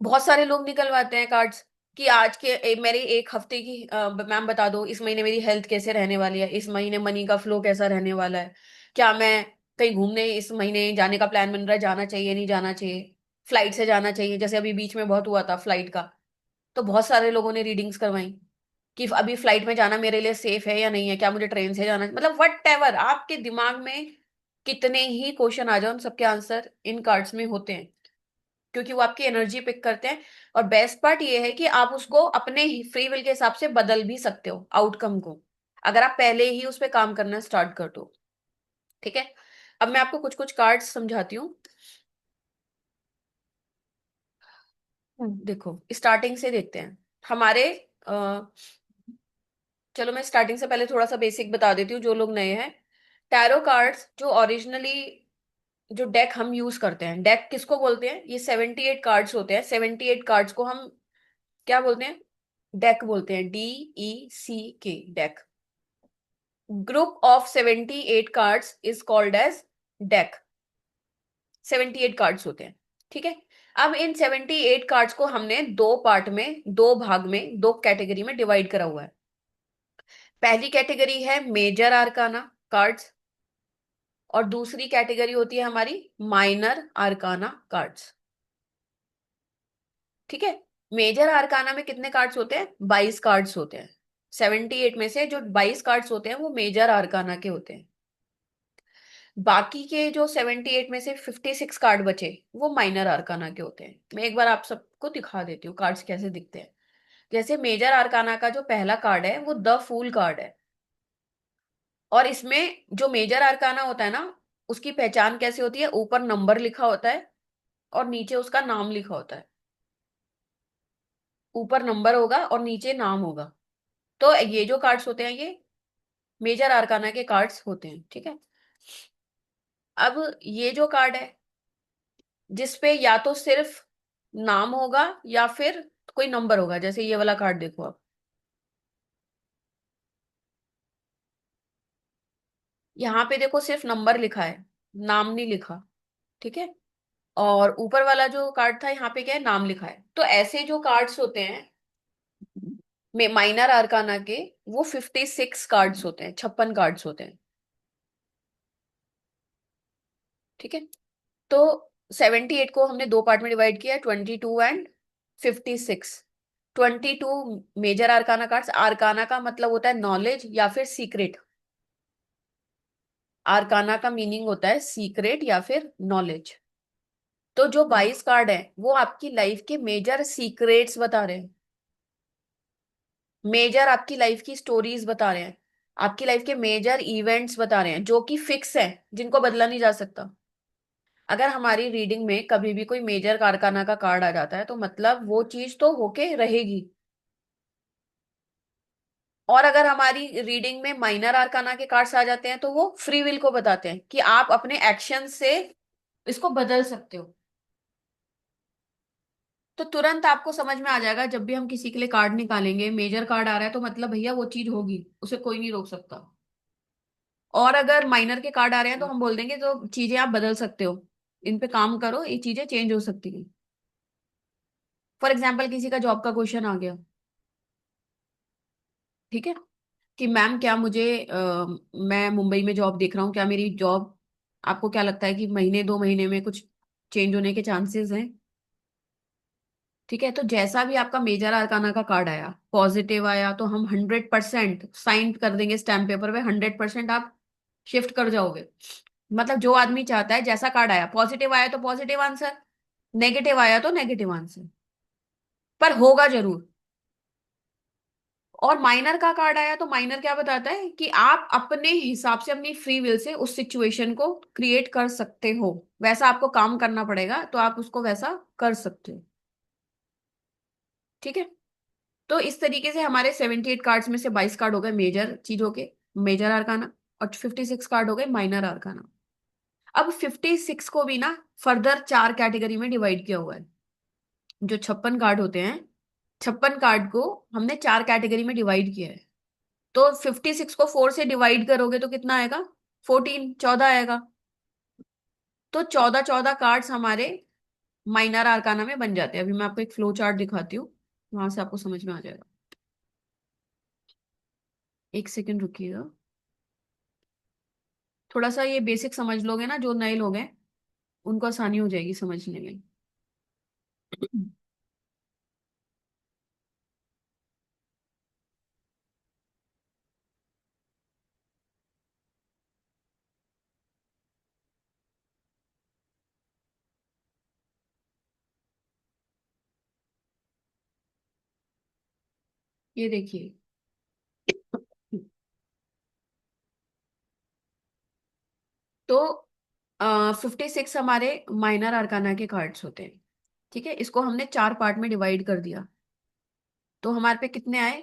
बहुत सारे लोग निकलवाते हैं कार्ड्स कि आज के मेरी एक हफ्ते की मैम बता दो इस महीने मेरी हेल्थ कैसे रहने वाली है, इस महीने मनी का फ्लो कैसा रहने वाला है, क्या मैं कहीं घूमने इस महीने जाने का प्लान बन रहा है, जाना चाहिए नहीं जाना चाहिए, फ्लाइट से जाना चाहिए, जैसे अभी बीच में बहुत हुआ था फ्लाइट का। तो बहुत सारे लोगों ने रीडिंग्स करवाई कि अभी फ्लाइट में जाना मेरे लिए सेफ है या नहीं है, क्या मुझे ट्रेन से जाना, मतलब वट एवर आपके दिमाग में कितने ही क्वेश्चन आ जाओ, उन सबके आंसर इन कार्ड्स में होते हैं, क्योंकि वो आपकी एनर्जी पिक करते हैं। और बेस्ट पार्ट ये है कि आप उसको अपने ही फ्री विल के हिसाब से बदल भी सकते हो आउटकम को, अगर आप पहले ही उस पर काम करना स्टार्ट कर दो। ठीक है, अब मैं आपको कुछ कुछ कार्ड्स समझाती हूँ। देखो स्टार्टिंग से देखते हैं हमारे चलो मैं स्टार्टिंग से पहले थोड़ा सा बेसिक बता देती हूँ जो लोग नए हैं। टैरो कार्ड्स जो ओरिजिनली जो डेक हम यूज करते हैं, डेक किसको बोलते हैं, ये 78 कार्ड्स होते हैं। 78 कार्ड्स को हम क्या बोलते हैं, डेक बोलते हैं, DECK, deck. Group of 78 cards is called as deck. 78 cards होते हैं। ठीक है, अब इन 78 कार्ड्स को हमने 2 पार्ट में, 2 भाग में, 2 कैटेगरी में डिवाइड करा हुआ है। पहली कैटेगरी है मेजर आर्काना कार्ड्स, और दूसरी कैटेगरी होती है हमारी माइनर आर्काना कार्ड्स। ठीक है, मेजर आर्काना में कितने कार्ड्स होते हैं, 22 कार्ड्स होते हैं। 78 में से जो 22 कार्ड्स होते हैं वो मेजर आर्काना के होते हैं, बाकी के जो 78 में से 56 कार्ड बचे वो माइनर आर्काना के होते हैं। मैं एक बार आप सबको दिखा देती हूँ कार्ड्स कैसे दिखते हैं। जैसे मेजर आर्काना का जो पहला कार्ड है वो द फूल कार्ड है, और इसमें जो मेजर आर्काना होता है ना, उसकी पहचान कैसे होती है, ऊपर नंबर लिखा होता है और नीचे उसका नाम लिखा होता है। ऊपर नंबर होगा और नीचे नाम होगा। तो ये जो कार्ड्स होते हैं ये मेजर आर्काना के कार्ड्स होते हैं, ठीक है। अब ये जो कार्ड है जिसपे या तो सिर्फ नाम होगा या फिर कोई नंबर होगा, जैसे ये वाला कार्ड देखो आप, यहाँ पे देखो सिर्फ नंबर लिखा है, नाम नहीं लिखा, ठीक है। और ऊपर वाला जो कार्ड था यहाँ पे क्या है, नाम लिखा है। तो ऐसे जो कार्ड्स होते हैं में माइनर आर्काना के, वो 56 कार्ड्स होते हैं, 56 कार्ड्स होते हैं, ठीक है। तो 78 को हमने दो पार्ट में डिवाइड किया, 22 and 56। 22 major arcana cards, arcana का मतलब होता है नॉलेज या फिर सीक्रेट। आर्काना का मीनिंग होता है सीक्रेट या फिर नॉलेज। तो जो 22 कार्ड है वो आपकी लाइफ के मेजर सीक्रेट्स बता रहे हैं, मेजर आपकी लाइफ की स्टोरीज बता रहे हैं, आपकी लाइफ के मेजर इवेंट्स बता रहे हैं जो कि फिक्स है, जिनको बदला नहीं जा सकता। अगर हमारी रीडिंग में कभी भी कोई मेजर कारखाना का कार्ड आ जाता है तो मतलब वो चीज तो होके रहेगी। और अगर हमारी रीडिंग में माइनर आर्काना के कार्ड्स आ जाते हैं तो वो फ्री विल को बताते हैं कि आप अपने एक्शन से इसको बदल सकते हो। तो तुरंत आपको समझ में आ जाएगा जब भी हम किसी के लिए कार्ड निकालेंगे, मेजर कार्ड आ रहा है तो मतलब भैया वो चीज होगी, उसे कोई नहीं रोक सकता। और अगर माइनर के कार्ड आ रहे हैं तो हम बोल देंगे तो चीजें आप बदल सकते हो, इन पे काम करो, ये चीजें चेंज हो सकती है। फॉर एग्जाम्पल किसी का जॉब का क्वेश्चन आ गया, ठीक है, कि मैम क्या मुझे मैं मुंबई में जॉब देख रहा हूँ, क्या मेरी जॉब, आपको क्या लगता है कि महीने 2 महीने में कुछ चेंज होने के चांसेस हैं, ठीक है। तो जैसा भी आपका मेजर आर्काना का कार्ड आया, पॉजिटिव आया तो हम 100% साइन कर देंगे स्टैम्प पेपर पे, 100% आप शिफ्ट कर जाओगे। मतलब जो आदमी चाहता है, जैसा कार्ड आया, पॉजिटिव आया तो पॉजिटिव आंसर, नेगेटिव आया तो नेगेटिव आंसर, पर होगा जरूर। और माइनर का कार्ड आया तो माइनर क्या बताता है कि आप अपने हिसाब से, अपनी फ्री विल से उस सिचुएशन को क्रिएट कर सकते हो, वैसा आपको काम करना पड़ेगा तो आप उसको वैसा कर सकते हो, ठीक है। तो इस तरीके से हमारे 78 कार्ड्स में से 22 कार्ड हो गए मेजर चीजों के, मेजर आर्काना, और 56 कार्ड हो गए माइनर आर्काना। अब 56 को भी ना फर्दर 4 कैटेगरी में डिवाइड किया हुआ है। जो 56 कार्ड होते हैं, 56 कार्ड को हमने 4 कैटेगरी में डिवाइड किया है। तो 56 को 4 से डिवाइड करोगे तो कितना आएगा, 14, 14 आएगा। तो 14 14 कार्ड्स हमारे माइनर आर्काना में बन जाते हैं। अभी मैं आपको एक फ्लो चार्ट दिखाती हूँ, वहां से आपको समझ में आ जाएगा। एक सेकंड रुकिएगा, थोड़ा सा ये बेसिक समझ लोगे ना, जो नए लोग हैं उनको आसानी हो जाएगी समझने में। ये देखिए, तो 56 हमारे माइनर आर्काना के कार्ड्स होते हैं, ठीक है। इसको हमने 4 पार्ट में डिवाइड कर दिया, तो हमारे पे कितने आए,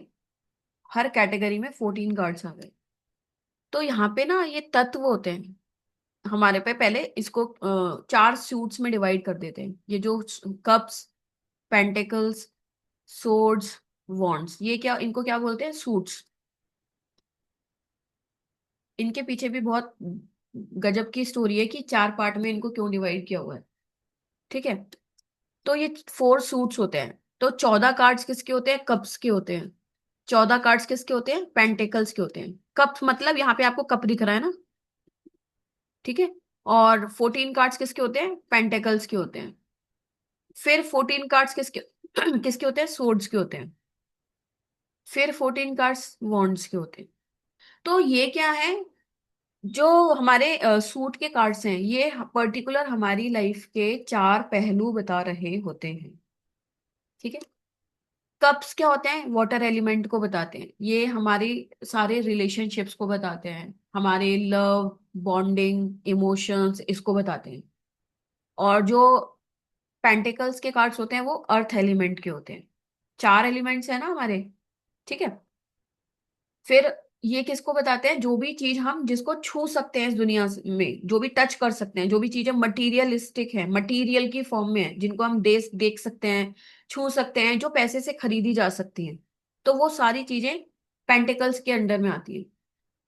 हर कैटेगरी में 14 कार्ड्स आ गए। तो यहाँ पे ना ये तत्व होते हैं हमारे पे, पहले इसको 4 सूट्स में डिवाइड कर देते हैं। ये जो कप्स, पेंटिकल्स, सोर्ड्स, वॉन्ड्स, ये क्या, इनको क्या बोलते हैं, सूट्स। इनके पीछे भी बहुत गजब की स्टोरी है कि 4 पार्ट में इनको क्यों डिवाइड किया हुआ है, ठीक है। तो ये 4 सूट्स होते हैं। तो 14 कार्ड्स किसके होते हैं, कप्स के होते हैं। 14 कार्ड्स किसके होते हैं, पेंटिकल्स के होते हैं। कप मतलब यहाँ पे आपको कप दिख रहा है ना, ठीक है। और 14 कार्ड्स किसके होते हैं, पेंटिकल्स के होते हैं। फिर 14 कार्ड्स किसके किसके होते हैं, सोर्ड्स के होते हैं। फिर 14 कार्ड्स वॉन्ड्स के होते हैं। तो ये क्या है, जो हमारे सूट के कार्ड्स हैं, ये पर्टिकुलर हमारी लाइफ के 4 पहलू बता रहे होते हैं। ठीक है। कप्स क्या होते हैं, वाटर एलिमेंट को बताते हैं, ये हमारी सारे रिलेशनशिप्स को बताते हैं, हमारे लव, बॉन्डिंग, इमोशंस, इसको बताते हैं। और जो पेंटिकल्स के कार्ड्स होते हैं वो अर्थ एलिमेंट के होते हैं। 4 एलिमेंट्स है ना हमारे। ठीक है। फिर ये किसको बताते हैं, जो भी चीज हम जिसको छू सकते हैं इस दुनिया में, जो भी टच कर सकते हैं, जो भी चीजें मटीरियलिस्टिक है, मटीरियल की फॉर्म में है, जिनको हम देख सकते हैं, छू सकते हैं, जो पैसे से खरीदी जा सकती हैं, तो वो सारी चीजें पेंटिकल्स के अंडर में आती हैं।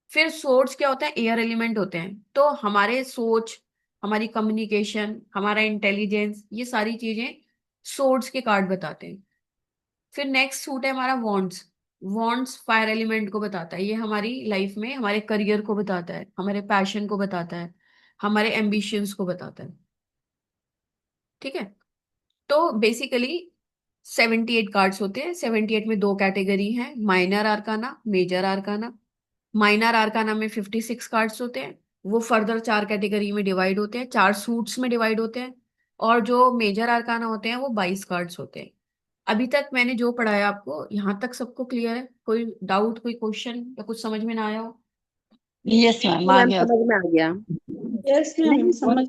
फिर सोर्ड्स क्या होता है, एयर एलिमेंट होते हैं। तो हमारे सोच, हमारी कम्युनिकेशन, हमारा इंटेलिजेंस, ये सारी चीजें सोर्ड्स के कार्ड बताते हैं। फिर नेक्स्ट सूट है हमारा वॉन्ड्स। वॉन्ड्स फायर एलिमेंट को बताता है, ये हमारी लाइफ में हमारे करियर को बताता है, हमारे पैशन को बताता है, हमारे एम्बिशंस को बताता है। ठीक है। तो बेसिकली 78 कार्ड्स होते हैं। 78 में 2 कैटेगरी हैं, minor arcana, major arcana. Minor arcana में 56 कार्ड्स होते हैं, वो फर्दर 4 कैटेगरी में डिवाइड होते हैं, 4 सूट्स में डिवाइड होते हैं। और जो मेजर आर्काना होते हैं वो 22 कार्ड्स होते हैं। अभी तक मैंने जो पढ़ाया आपको, यहाँ तक सबको क्लियर है? कोई डाउट, कोई क्वेश्चन या कुछ समझ में ना आया हो? यस मैम, आ मैम गया। समझ में आ गया। यस मैम, समझ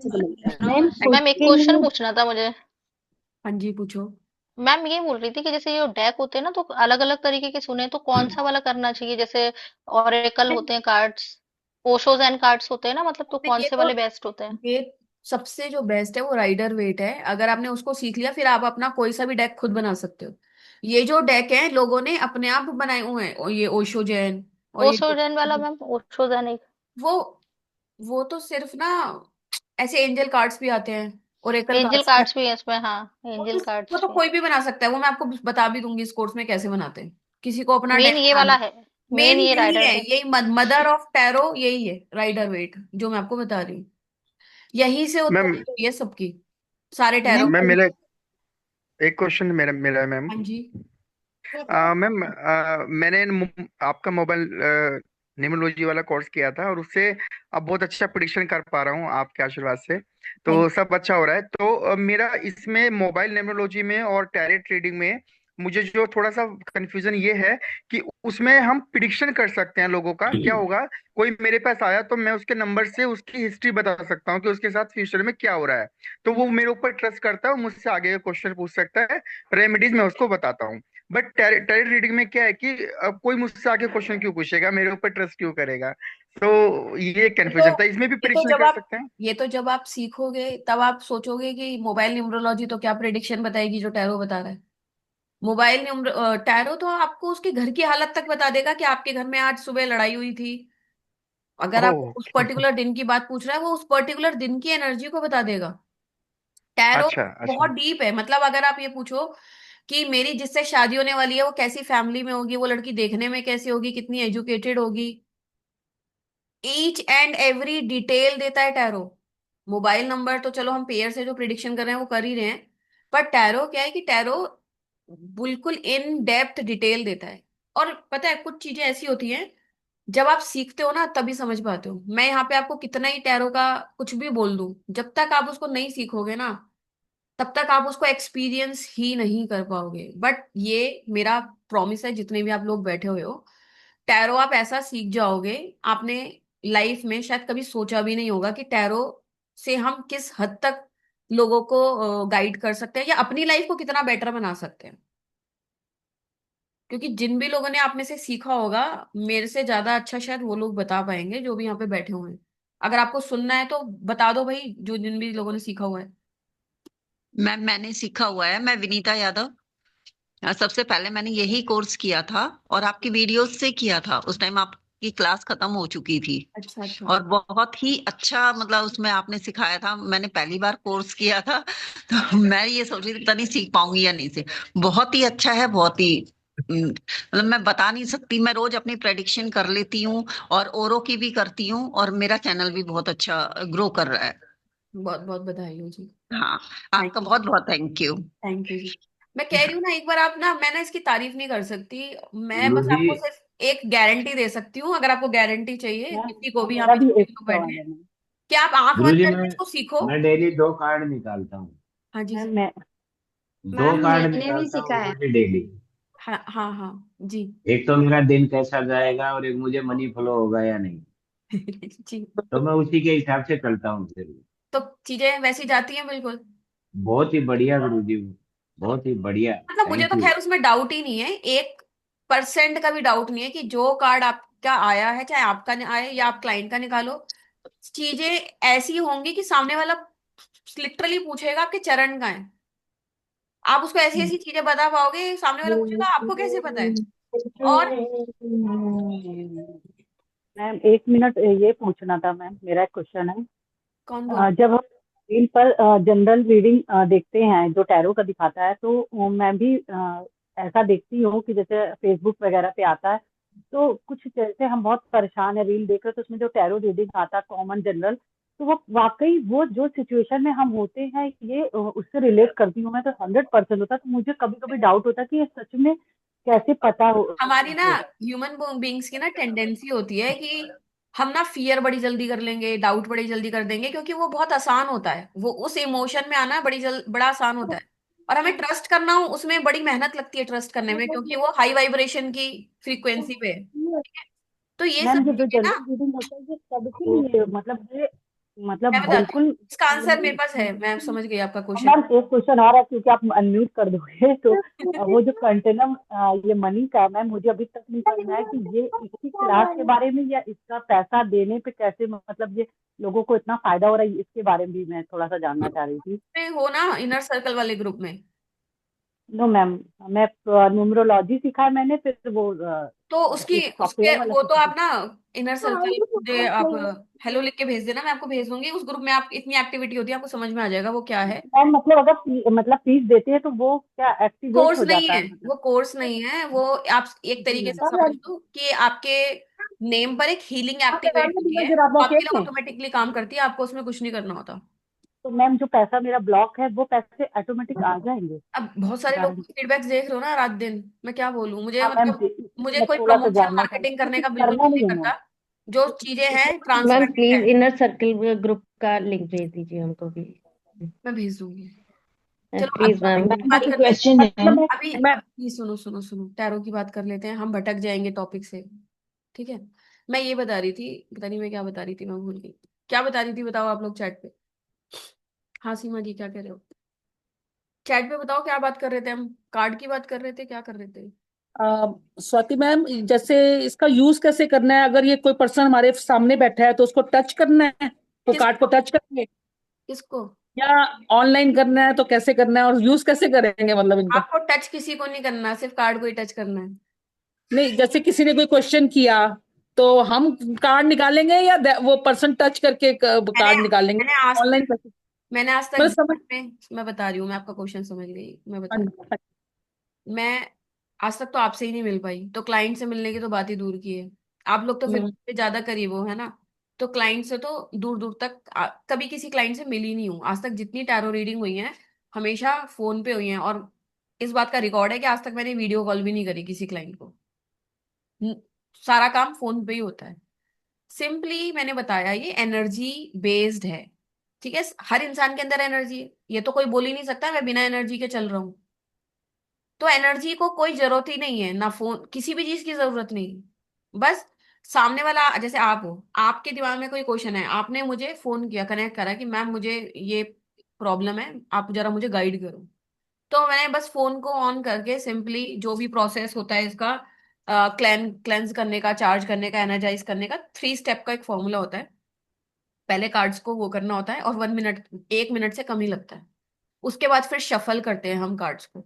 मैम एक क्वेश्चन पूछना था मुझे। हाँ जी, पूछो। मैम ये बोल रही थी कि जैसे ये डेक होते हैं ना, तो अलग अलग तरीके के सुने, तो कौन सा वाला करना चाहिए? जैसे ओरेकल होते हैं कार्ड्स, ओशोज एंड कार्ड्स होते हैं ना, मतलब तो कौन ये से तो वाले बेस्ट होते हैं? ये सबसे जो बेस्ट है वो राइडर वेट है। अगर आपने उसको सीख लिया, फिर आप अपना कोई सा भी डेक खुद बना सकते हो। ये जो डेक है लोगों ने अपने आप बनाए हुए हैं, और ये ओशो जैन और ये ओशोज एंड वाला मैम, ओशोज एंड एक वो वो तो सिर्फ ना, ऐसे एंजल कार्ड्स भी आते हैं, ओरेकल एंजल कार्ड्स भी कार्ड्स आते भी है इसमें, हाँ हैं। एंजल वो कार्ड्स तो भी। कोई भी बना सकता है, वो मैं आपको बता भी दूंगी इस कोर्स में कैसे बनाते हैं। किसी को अपना मेन डेक ये बनाना वाला है। है, मेन मेन ये यही राइडर है, डेक। यही मदर ऑफ टैरो यही है, राइडर वेट, जो मैं आपको बता रही हूँ। यही से मैम उत्पत्ति हुई है सबकी, सारे टैरो। मैम मेरा एक क्वेश्चन मेरा मेरा है, मैम। हाँ जी। मैम मैंने आपका मोबाइल न्यूमरोलॉजी वाला कोर्स किया था, और उससे अब बहुत अच्छा प्रिडिक्शन कर पा रहा हूँ आपके आशीर्वाद से। तो थैंक सब अच्छा हो रहा है। तो मेरा इसमें मोबाइल न्यूमरोलॉजी में और टैरेट ट्रेडिंग में मुझे जो थोड़ा सा कंफ्यूजन ये है कि उसमें हम प्रिडिक्शन कर सकते हैं लोगों का, क्या होगा। कोई मेरे पास आया तो मैं उसके नंबर से उसकी हिस्ट्री बता सकता हूँ कि उसके साथ फ्यूचर में क्या हो रहा है। तो वो मेरे ऊपर ट्रस्ट करता है और मुझसे आगे क्वेश्चन पूछ सकता है, रेमेडीज मैं उसको बताता हूँ। बट टैरेट रीडिंग में क्या है कि अब कोई मुझसे आगे क्वेश्चन क्यों पूछेगा, मेरे ऊपर ट्रस्ट क्यों करेगा। तो ये ये तो कंफ्यूजन था, इसमें भी ये तो प्रिडिक्शन जब कर आप सकते हैं। ये तो जब आप सीखोगे तब आप सोचोगे कि मोबाइल न्यूमरोलॉजी तो क्या प्रेडिक्शन बताएगी जो टैरो बता रहा है। मोबाइल टैरो तो आपको उसके घर की हालत तक बता देगा कि आपके घर में आज सुबह लड़ाई हुई थी। अगर आप उस ओह। पर्टिकुलर दिन की बात पूछ रहा है, वो उस पर्टिकुलर दिन की एनर्जी को बता देगा। टैरो अच्छा अच्छा। बहुत डीप है। मतलब अगर आप ये पूछो कि मेरी जिससे शादी होने वाली है वो कैसी फैमिली में होगी, वो लड़की देखने में कैसी होगी, कितनी एजुकेटेड होगी, ईच एंड एवरी डिटेल देता है टैरो। मोबाइल नंबर तो चलो हम पेयर से जो प्रिडिक्शन कर रहे हैं वो कर ही रहे हैं, पर टैरो क्या है कि टैरो बिल्कुल इन डेप्थ डिटेल देता है। और पता है कुछ चीजें ऐसी होती हैं, जब आप सीखते हो ना तभी समझ पाते हो। मैं यहाँ पे आपको कितना ही टैरो का कुछ भी बोल दूं, जब तक आप उसको नहीं सीखोगे ना, तब तक आप उसको एक्सपीरियंस ही नहीं कर पाओगे। बट ये मेरा प्रॉमिस है, जितने भी आप लोग बैठे हुए हो, टैरो आप ऐसा सीख जाओगे, आपने लाइफ में शायद कभी सोचा भी नहीं होगा कि टैरो से हम किस हद तक लोगों को गाइड कर सकते हैं या अपनी लाइफ को कितना बेटर बना सकते हैं। क्योंकि जिन भी लोगों ने आप में से सीखा होगा, मेरे से ज्यादा अच्छा शायद वो लोग बता पाएंगे जो भी यहाँ पे बैठे हुए हैं। अगर आपको सुनना है तो बता दो भाई, जो जिन भी लोगों ने सीखा हुआ है। मैम मैंने सीखा हुआ है, मैं विनीता यादव। सबसे पहले मैंने यही कोर्स किया था और आपकी वीडियोस से किया था। उस टाइम आपकी क्लास खत्म हो चुकी थी अच्छा अच्छा। और बहुत ही अच्छा, मतलब उसमें आपने सिखाया था। मैंने पहली बार कोर्स किया था तो मैं ये सोच रही थी पता नहीं सीख पाऊंगी या नहीं से। बहुत ही अच्छा है, बहुत ही मतलब मैं बता नहीं सकती। मैं रोज अपनी प्रेडिक्शन कर लेती हूँ और औरों की भी करती हूँ, और मेरा चैनल भी बहुत अच्छा ग्रो कर रहा है। बहुत बहुत बधाई हो जी। हाँ, थैंक आपका बहुत बहुत थैंक यू। थैंक यू जी। मैं कह रही हूँ ना, एक बार आप ना, मैं ना इसकी तारीफ नहीं कर सकती, मैं बस गुरुजी, आपको सिर्फ एक गारंटी दे सकती हूँ, अगर आपको गारंटी चाहिए मैम किसी को भी, यहाँ मेरा पे भी जितने एक भी लोग सवाल बैठे हैं, है मैम। कि आप आंख बंद गुरुजी, करके इसको सीखो। मैं डेली 2 कार्ड निकालता हूँ। हाँ जी मैम सर। मैं 2 कार्ड निकालता हूँ गुरुजी डेली। हाँ हाँ हाँ जी। एक तो मेरा दिन कैसा जाएगा और एक मुझे मनी फ्लो होगा या नहीं, जी। तो मैं उसी के हिसाब से चलता हूँ फिर। तो चीजें वैसी जाती हैं बिल्कुल। बहुत ही बढ़िया गुरुजी, बहुत ही बढ़िया। मतलब मुझे थैंक तो यू। खैर उसमें डाउट ही नहीं है, 1% का भी डाउट नहीं है कि जो कार्ड आपका आया है, चाहे आपका आए या आप क्लाइंट का निकालो, चीजें ऐसी होंगी कि सामने वाला लिटरली पूछेगा आपके चरण का है। आप उसको ऐसी ऐसी चीजें बता पाओगे, सामने वाला पूछेगा आपको कैसे पता है। और मैम 1 मिनट, ये पूछना था मैम, मेरा एक क्वेश्चन है। कौन बोल जब हम रील पर जनरल रीडिंग देखते हैं जो टैरो का दिखाता है, तो मैं भी ऐसा देखती हूँ कि जैसे फेसबुक वगैरह पे आता है, तो कुछ जैसे हम बहुत परेशान है, रील देख रहे हैं, तो उसमें जो टैरो रीडिंग आता है कॉमन जनरल, तो वो वाकई वो जो सिचुएशन में हम होते हैं, ये उससे रिलेट करती हूँ मैं, तो 100% होता है। तो मुझे कभी कभी डाउट होता है कि ये सच में कैसे पता हमारी ना होगा। ह्यूमन बींग्स की ना टेंडेंसी होती है कि हम ना फियर बड़ी जल्दी कर लेंगे, डाउट बड़ी जल्दी कर देंगे, क्योंकि वो बहुत आसान होता है, वो उस इमोशन में आना बड़ा आसान होता है। और हमें ट्रस्ट करना हो उसमें बड़ी मेहनत लगती है, ट्रस्ट करने में, क्योंकि वो हाई वाइब्रेशन की फ्रीक्वेंसी पे है। ठीक है? तो ये सब मैम ये जो चीजें ना, जनरल रीडिंग होता है ये सबके लिए, मतलब ये मैं मतलब बताती हूँ, बिल्कुल। इसका आंसर मेरे पास है, मैं समझ गई आपका क्वेश्चन। मैम एक क्वेश्चन और है, क्योंकि आप अनम्यूट कर दोगे तो वो जो कंटेनम ये मनी का है, मैम मुझे अभी तक नहीं समझ में आया कि ये इसकी क्लास के बारे में या इसका पैसा देने पे कैसे, मतलब ये लोगों को इतना फायदा हो रहा है, इसके बारे में भी मैं थोड़ा सा जानना चाह रही थी। में हो ना इनर सर्कल वाले ग्रुप में। नो मैम, मैं न्यूमरोलॉजी सीखा है मैंने, फिर वो तो उसकी एक उसके सॉफ्टवेयर वाला वो तो सीखा आप ना इनर सर्कल मुझे आप हेलो लिख के भेज देना, मैं आपको भेज दूंगी। उस ग्रुप में आप इतनी एक्टिविटी होती है, आपको समझ में आ जाएगा वो क्या है। मैम। मतलब अगर मतलब फीस देते हैं तो वो क्या एक्टिवेट कोर्स हो नहीं जाता है, है मतलब? वो कोर्स नहीं है, वो आप एक जी तरीके मैम। से समझ लो कि आपके नेम पर एक हीलिंग एक्टिवेट होती है, वो आपके लिए ऑटोमेटिकली काम करती है, आपको उसमें कुछ नहीं करना होता। तो मैम जो पैसा मेरा ब्लॉक है वो पैसे ऑटोमेटिक आ जाएंगे? अब बहुत सारे लोग गारंटी। फीडबैक्स देख रहे हो ना रात दिन, मैं क्या बोलूं, मुझे हाँ मैम मतलब इसीलिए मुझे मैं कोई थोड़ा सा प्रमोशन जानना चाहती मार्केटिंग हूँ, करने क्योंकि का बिल्कुल करना मन नहीं नहीं है मैम। करता। जो चीजें हैं मैम ट्रांसपेरेंट है। प्लीज इनर सर्कल ग्रुप का लिंक भेज दीजिए हमको भी। मैं भेज दूंगी। चलो प्लीज अभी मैम। की बात कर लेते क्वेश्चन हैं। है। मतलब अभी मैं अभी सुनो सुनो सुनो, टैरो की बात कर लेते हैं, हम भटक जाएंगे टॉपिक से। ठीक है। मैं ये बता रही थी, पता नहीं मैं क्या बता रही थी, मैं भूल गई। क्या बता रही थी बताओ आप लोग चैट पे। हाँ सीमा जी क्या कह रहे हो, चैट पे बताओ क्या बात कर रहे थे हम, कार्ड की बात कर रहे थे, क्या कर रहे थे। स्वाति मैम, जैसे इसका यूज कैसे करना है, अगर ये कोई पर्सन हमारे सामने बैठा है तो उसको टच करना है, वो कार्ड को किसको टच करेंगे, किसको। या ऑनलाइन करना है तो कैसे करना है, और यूज कैसे करेंगे मतलब इनका? आपको टच किसी को नहीं करना, सिर्फ कार्ड को ही टच करना है। नहीं, जैसे किसी ने कोई क्वेश्चन किया तो हम कार्ड निकालेंगे, या वो पर्सन टच करके मैंने कार्ड निकालेंगे, मैंने आज ऑनलाइन तक कैसे? मैंने आज तक मतलब समझ। जीवन में, मैं बता रही हूँ, मैं आपका क्वेश्चन समझ गई, मैं बता हाँ रही जी, हूँ। मैं आज तक तो आपसे ही नहीं मिल पाई, तो क्लाइंट से मिलने की तो बात ही दूर की है। आप लोग तो फिर हम्म, मुझसे ज्यादा करीब हो, है ना। तो क्लाइंट से तो दूर दूर तक कभी किसी क्लाइंट से मिली नहीं हूँ आज तक। जितनी टैरो रीडिंग हुई है हमेशा फोन पे हुई है, और इस बात का रिकॉर्ड है कि आज तक मैंने वीडियो कॉल भी नहीं करी किसी क्लाइंट को। न- सारा काम फोन पे ही होता है। सिंपली मैंने बताया ये एनर्जी बेस्ड है। ठीक है, हर इंसान के अंदर एनर्जी है, ये तो कोई बोल ही नहीं सकता मैं बिना एनर्जी के चल रहा हूँ। तो एनर्जी को कोई जरूरत ही नहीं है, ना फोन, किसी भी चीज की जरूरत नहीं है। बस सामने वाला, जैसे आप हो, आपके दिमाग में कोई क्वेश्चन है, आपने मुझे फोन किया, कनेक्ट करा कि मैम मुझे ये प्रॉब्लम है, आप जरा मुझे गाइड करो। तो मैंने बस फोन को ऑन करके सिंपली जो भी प्रोसेस होता है इसका, क्लेंस करने का, चार्ज करने का, एनर्जाइज करने का, 3 स्टेप का एक फॉर्मूला होता है। पहले कार्ड्स को वो करना होता है, और 1 मिनट, 1 मिनट से कम ही लगता है। उसके बाद फिर शफल करते हैं हम कार्ड्स को,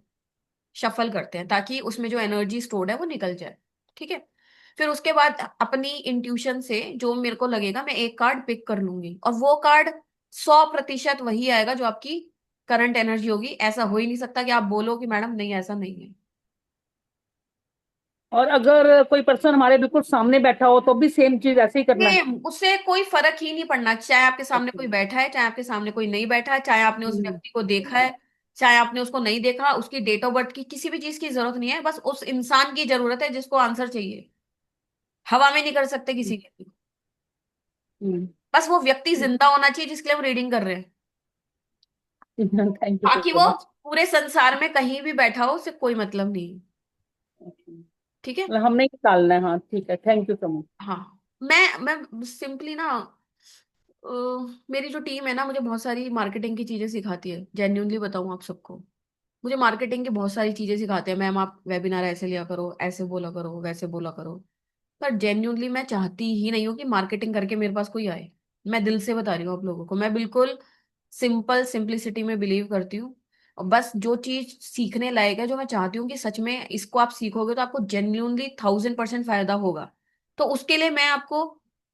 शफल करते हैं ताकि उसमें जो एनर्जी स्टोर्ड है वो निकल जाए। ठीक है। फिर उसके बाद अपनी इंट्यूशन से जो मेरे को लगेगा, मैं एक कार्ड पिक कर लूंगी, और वो कार्ड 100% वही आएगा जो आपकी करंट एनर्जी होगी। ऐसा हो ही नहीं सकता कि आप बोलो कि मैडम नहीं ऐसा नहीं है। और अगर कोई पर्सन हमारे बिल्कुल सामने बैठा हो तो भी सेम चीज ऐसे ही करना है? सेम, उससे कोई फर्क ही नहीं पड़ना, चाहे आपके सामने ओके। कोई बैठा है, चाहे आपके सामने कोई नहीं बैठा है, चाहे आपने उस व्यक्ति को देखा है, चाहे आपने उसको नहीं देखा, उसकी डेट ऑफ बर्थ की किसी भी चीज की जरूरत नहीं है, बस उस इंसान की जरूरत है जिसको आंसर चाहिए। हवा में नहीं कर सकते किसी के लिए। हम्म। बस वो व्यक्ति जिंदा होना चाहिए जिसके लिए हम रीडिंग कर रहे हैं। थैंक यू बाकी सो वो मच। पूरे संसार में कहीं भी बैठा हो, उससे कोई मतलब नहीं है। ठीक है। मतलब हमने निकालना है, हाँ ठीक है, थैंक यू सो मच। हाँ, मैं सिंपली ना, अ, मेरी जो टीम है ना, मुझे बहुत सारी मार्केटिंग की चीजें सिखाती है। जेन्युइनली बताऊं आप सबको, मुझे मार्केटिंग की बहुत सारी चीजें सिखाते हैं। मैम आप वेबिनार ऐसे लिया करो, ऐसे बोला करो, वैसे बोला करो। पर जेन्युइनली मैं चाहती ही नहीं हूँ कि मार्केटिंग करके मेरे पास कोई आए। मैं दिल से बता रही हूँ आप लोगों को, मैं बिल्कुल सिंपलिसिटी में बिलीव करती हूँ। और बस जो चीज सीखने लायक है, जो मैं चाहती हूँ कि सच में इसको आप सीखोगे तो आपको जेन्युइनली 1000% फायदा होगा, तो उसके लिए मैं आपको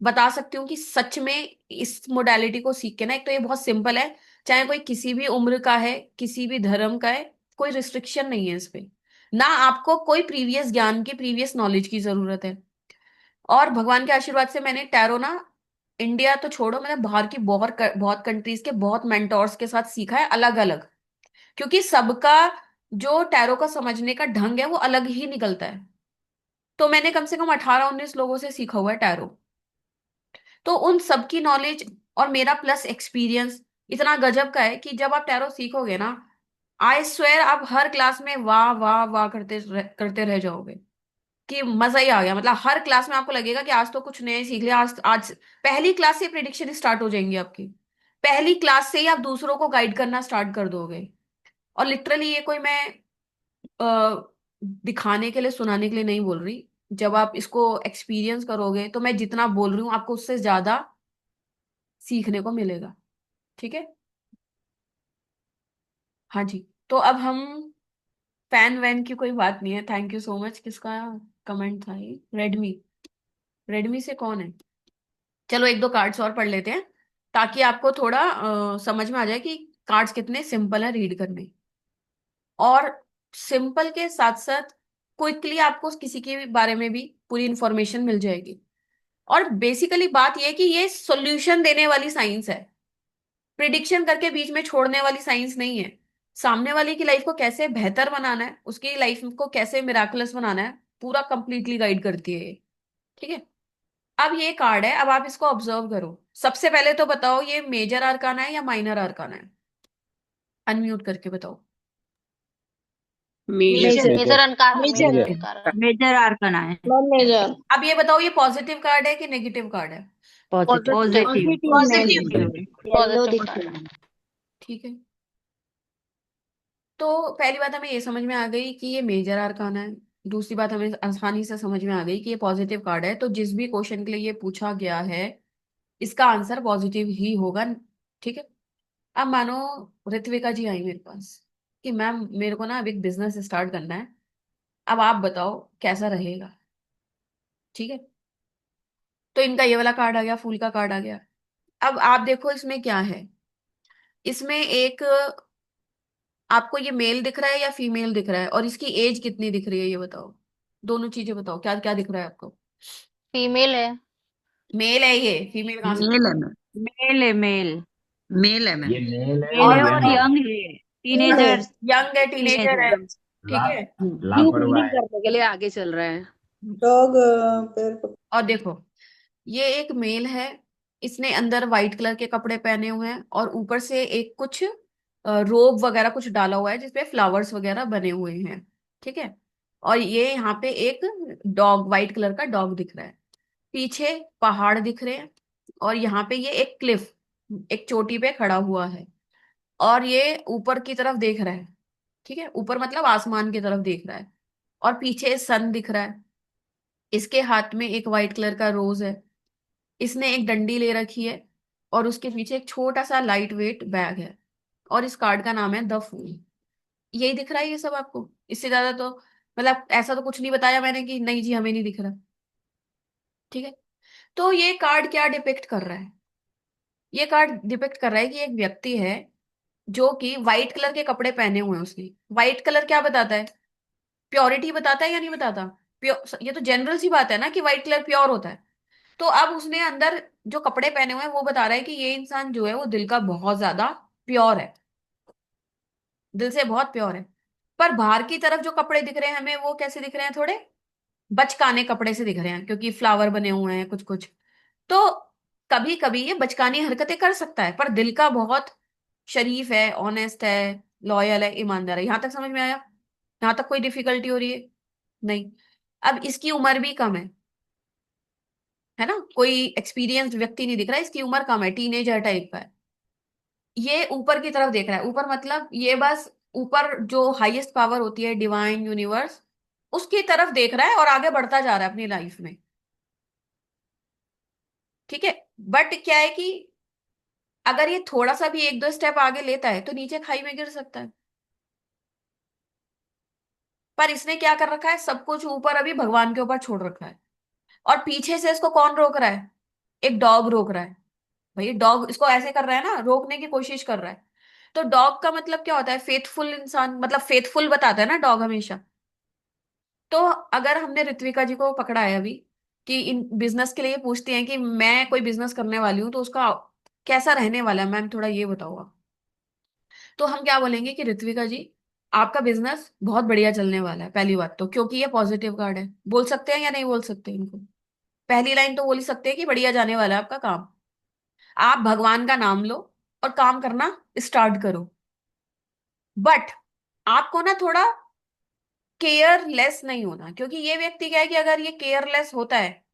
बता सकती हूँ कि सच में इस मोडालिटी को सीख के ना, एक तो ये बहुत सिंपल है, चाहे कोई किसी भी उम्र का है, किसी भी धर्म का है, कोई रिस्ट्रिक्शन नहीं है इस पे। ना आपको कोई प्रीवियस ज्ञान की, प्रीवियस नॉलेज की जरूरत है। और भगवान के आशीर्वाद से मैंने टैरो ना, इंडिया तो छोड़ो, मैंने बाहर की बहुत बहुत कंट्रीज के बहुत मेंटोर्स के साथ सीखा है, अलग अलग। क्योंकि सबका जो टैरो का समझने का ढंग है वो अलग ही निकलता है। तो मैंने कम से कम 18-19 लोगों से सीखा हुआ है टैरो। तो उन सबकी नॉलेज और मेरा प्लस एक्सपीरियंस इतना गजब का है कि जब आप टैरो सीखोगे ना, आई स्वेयर आप हर क्लास में वाह वाह वाह करते रह जाओगे कि मजा ही आ गया। मतलब हर क्लास में आपको लगेगा कि आज तो कुछ नया ही सीख लिया। आज आज पहली क्लास से प्रिडिक्शन स्टार्ट हो जाएंगी आपकी। पहली क्लास से ही आप दूसरों को गाइड करना स्टार्ट कर दोगे। और लिटरली ये कोई मैं दिखाने के लिए, सुनाने के लिए नहीं बोल रही। जब आप इसको एक्सपीरियंस करोगे तो मैं जितना बोल रही हूँ आपको उससे ज्यादा सीखने को मिलेगा। ठीक है। हाँ जी। तो अब हम, फैन वैन की कोई बात नहीं है। Thank you so much. किसका कमेंट था ये? रेडमी। रेडमी से कौन है? चलो एक दो कार्ड्स और पढ़ लेते हैं, ताकि आपको थोड़ा समझ में आ जाए कि कार्ड्स कितने सिंपल है रीड करने। और सिंपल के साथ साथ क्विकली आपको किसी के बारे में भी पूरी इंफॉर्मेशन मिल जाएगी। और बेसिकली बात यह है कि ये सॉल्यूशन देने वाली साइंस है, प्रिडिक्शन करके बीच में छोड़ने वाली साइंस नहीं है। सामने वाले की लाइफ को कैसे बेहतर बनाना है, उसकी लाइफ को कैसे मिराकुलस बनाना है, पूरा कंप्लीटली गाइड करती है ये। ठीक है। अब ये कार्ड है, अब आप इसको ऑब्जर्व करो। सबसे पहले तो बताओ ये मेजर आर्काना है या माइनर आर्काना है? अनम्यूट करके बताओ। Major. Major अनकारा, major major major अनकारा। Major Arkan है। Non major. अब ये बताओ ये पॉजिटिव कार्ड है कि नेगेटिव कार्ड है? पॉजिटिव। पॉजिटिव। पॉजिटिव में पॉजिटिव। दिख रहा है। येलो पॉजिटिव दिख कार्ड। रहा है। ठीक है। तो पहली बात हमें ये समझ में आ गई कि ये मेजर आर्काना है। दूसरी बात हमें आसानी से समझ में आ गई कि ये पॉजिटिव कार्ड है, तो जिस भी क्वेश्चन के लिए ये पूछा गया है इसका आंसर पॉजिटिव ही होगा। ठीक है। अब मानो ऋत्विका जी आई मेरे पास कि मैम मेरे को ना अब एक बिजनेस स्टार्ट करना है, अब आप बताओ कैसा रहेगा। ठीक है। तो इनका ये वाला कार्ड आ गया, फूल का कार्ड आ गया। अब आप देखो इसमें क्या है। इसमें एक, आपको ये मेल दिख रहा है या फीमेल दिख रहा है, और इसकी एज कितनी दिख रही है ये बताओ। दोनों चीजें बताओ, क्या क्या दिख रहा है आपको? फीमेल है। मेल है ये, फीमेल कहाँ से? मेल है मैम। मेल है मेल। मेल है मैम। ये मेल है मेल और है और यंग और है। यंग है। फीमेल है। टीनेजर। यंग है, टीनेजर है। टीनेजर। एकदम। ठीक ला, है। न्यू लापरवाह बिल्डिंग है। करने के लिए आगे चल रहा है। डॉग पैर पकड़। और देखो ये एक मेल है, इसने अंदर व्हाइट कलर के कपड़े पहने हुए हैं और ऊपर से एक कुछ रोब वगैरह कुछ डाला हुआ है जिसपे फ्लावर्स वगैरह बने हुए हैं। ठीक है। और ये यहाँ पे एक डॉग, व्हाइट कलर का डॉग दिख रहा है। पीछे पहाड़ दिख रहे हैं, और यहाँ पे ये एक क्लिफ, एक चोटी पे खड़ा हुआ है, और ये ऊपर की तरफ देख रहा है। ठीक है। ऊपर मतलब आसमान की तरफ देख रहा है, और पीछे सन दिख रहा है। इसके हाथ में एक व्हाइट कलर का रोज है। इसने एक डंडी ले रखी है, और उसके पीछे एक छोटा सा लाइट वेट बैग है, और इस कार्ड का नाम है द फूल। यही दिख रहा है ये सब आपको? इससे ज्यादा तो, मतलब ऐसा तो कुछ नहीं बताया मैंने कि नहीं जी हमें नहीं दिख रहा। ठीक है। तो ये कार्ड क्या डिपिक्ट कर रहा है? ये कार्ड डिपिक्ट कर रहा है कि एक व्यक्ति है जो कि व्हाइट कलर के कपड़े पहने हुए हैं। उसने व्हाइट कलर क्या बताता है? प्योरिटी बताता है या नहीं बताता? प्योर, ये तो जनरल सी बात है ना कि व्हाइट कलर प्योर होता है। तो अब उसने अंदर जो कपड़े पहने हुए हैं वो बता रहा है कि ये इंसान जो है वो दिल का बहुत ज्यादा प्योर है। दिल से बहुत प्योर है। पर बाहर की तरफ जो कपड़े दिख रहे हैं हमें, वो कैसे दिख रहे हैं, थोड़े बचकाने कपड़े से दिख रहे हैं, क्योंकि फ्लावर बने हुए हैं कुछ कुछ। तो कभी कभी ये बचकानी हरकतें कर सकता है, पर दिल का बहुत शरीफ है, ऑनेस्ट है, लॉयल है, ईमानदार है। यहां तक समझ में आया? यहां तक कोई डिफिकल्टी हो रही है? नहीं। अब इसकी उम्र भी कम है ना, कोई एक्सपीरियंस्ड व्यक्ति नहीं दिख रहा है, इसकी उम्र कम है, टीनेजर टाइप का है। ये ऊपर की तरफ देख रहा है, ऊपर मतलब ये बस ऊपर जो हाईएस्ट पावर होती है, डिवाइन यूनिवर्स, उसकी तरफ देख रहा है और आगे बढ़ता जा रहा है अपनी लाइफ में। ठीक है। बट क्या है कि अगर ये थोड़ा सा भी एक दो स्टेप आगे लेता है तो नीचे खाई में गिर सकता है। पर इसने क्या कर रखा है, सब कुछ ऊपर अभी भगवान के ऊपर छोड़ रखा है। और पीछे से इसको कौन रोक रहा है? एक डॉग रोक रहा है। भाई डॉग इसको ऐसे कर रहा है ना, रोकने की कोशिश कर रहा है। तो डॉग का मतलब क्या होता है? फेथफुल इंसान, मतलब फेथफुल बताता है ना डॉग हमेशा। तो अगर हमने ऋत्विका जी को पकड़ा है अभी कि इन बिजनेस के लिए पूछती हैं कि मैं कोई बिजनेस करने वाली हूँ तो उसका कैसा रहने वाला है मैम, थोड़ा ये बताओ आप। तो हम क्या बोलेंगे कि ऋत्विका जी, आपका बिजनेस बहुत बढ़िया चलने वाला है, पहली बात तो, क्योंकि ये पॉजिटिव कार्ड है। बोल सकते हैं या नहीं बोल सकते इनको? पहली लाइन तो बोल ही सकते हैं कि बढ़िया जाने वाला है आपका काम। आप भगवान का नाम लो और काम करना स्टार्ट करो। बट आपको ना थोड़ा केयरलेस नहीं होना, क्योंकि ये व्यक्ति क्या है कि अगर ये केयरलेस होता है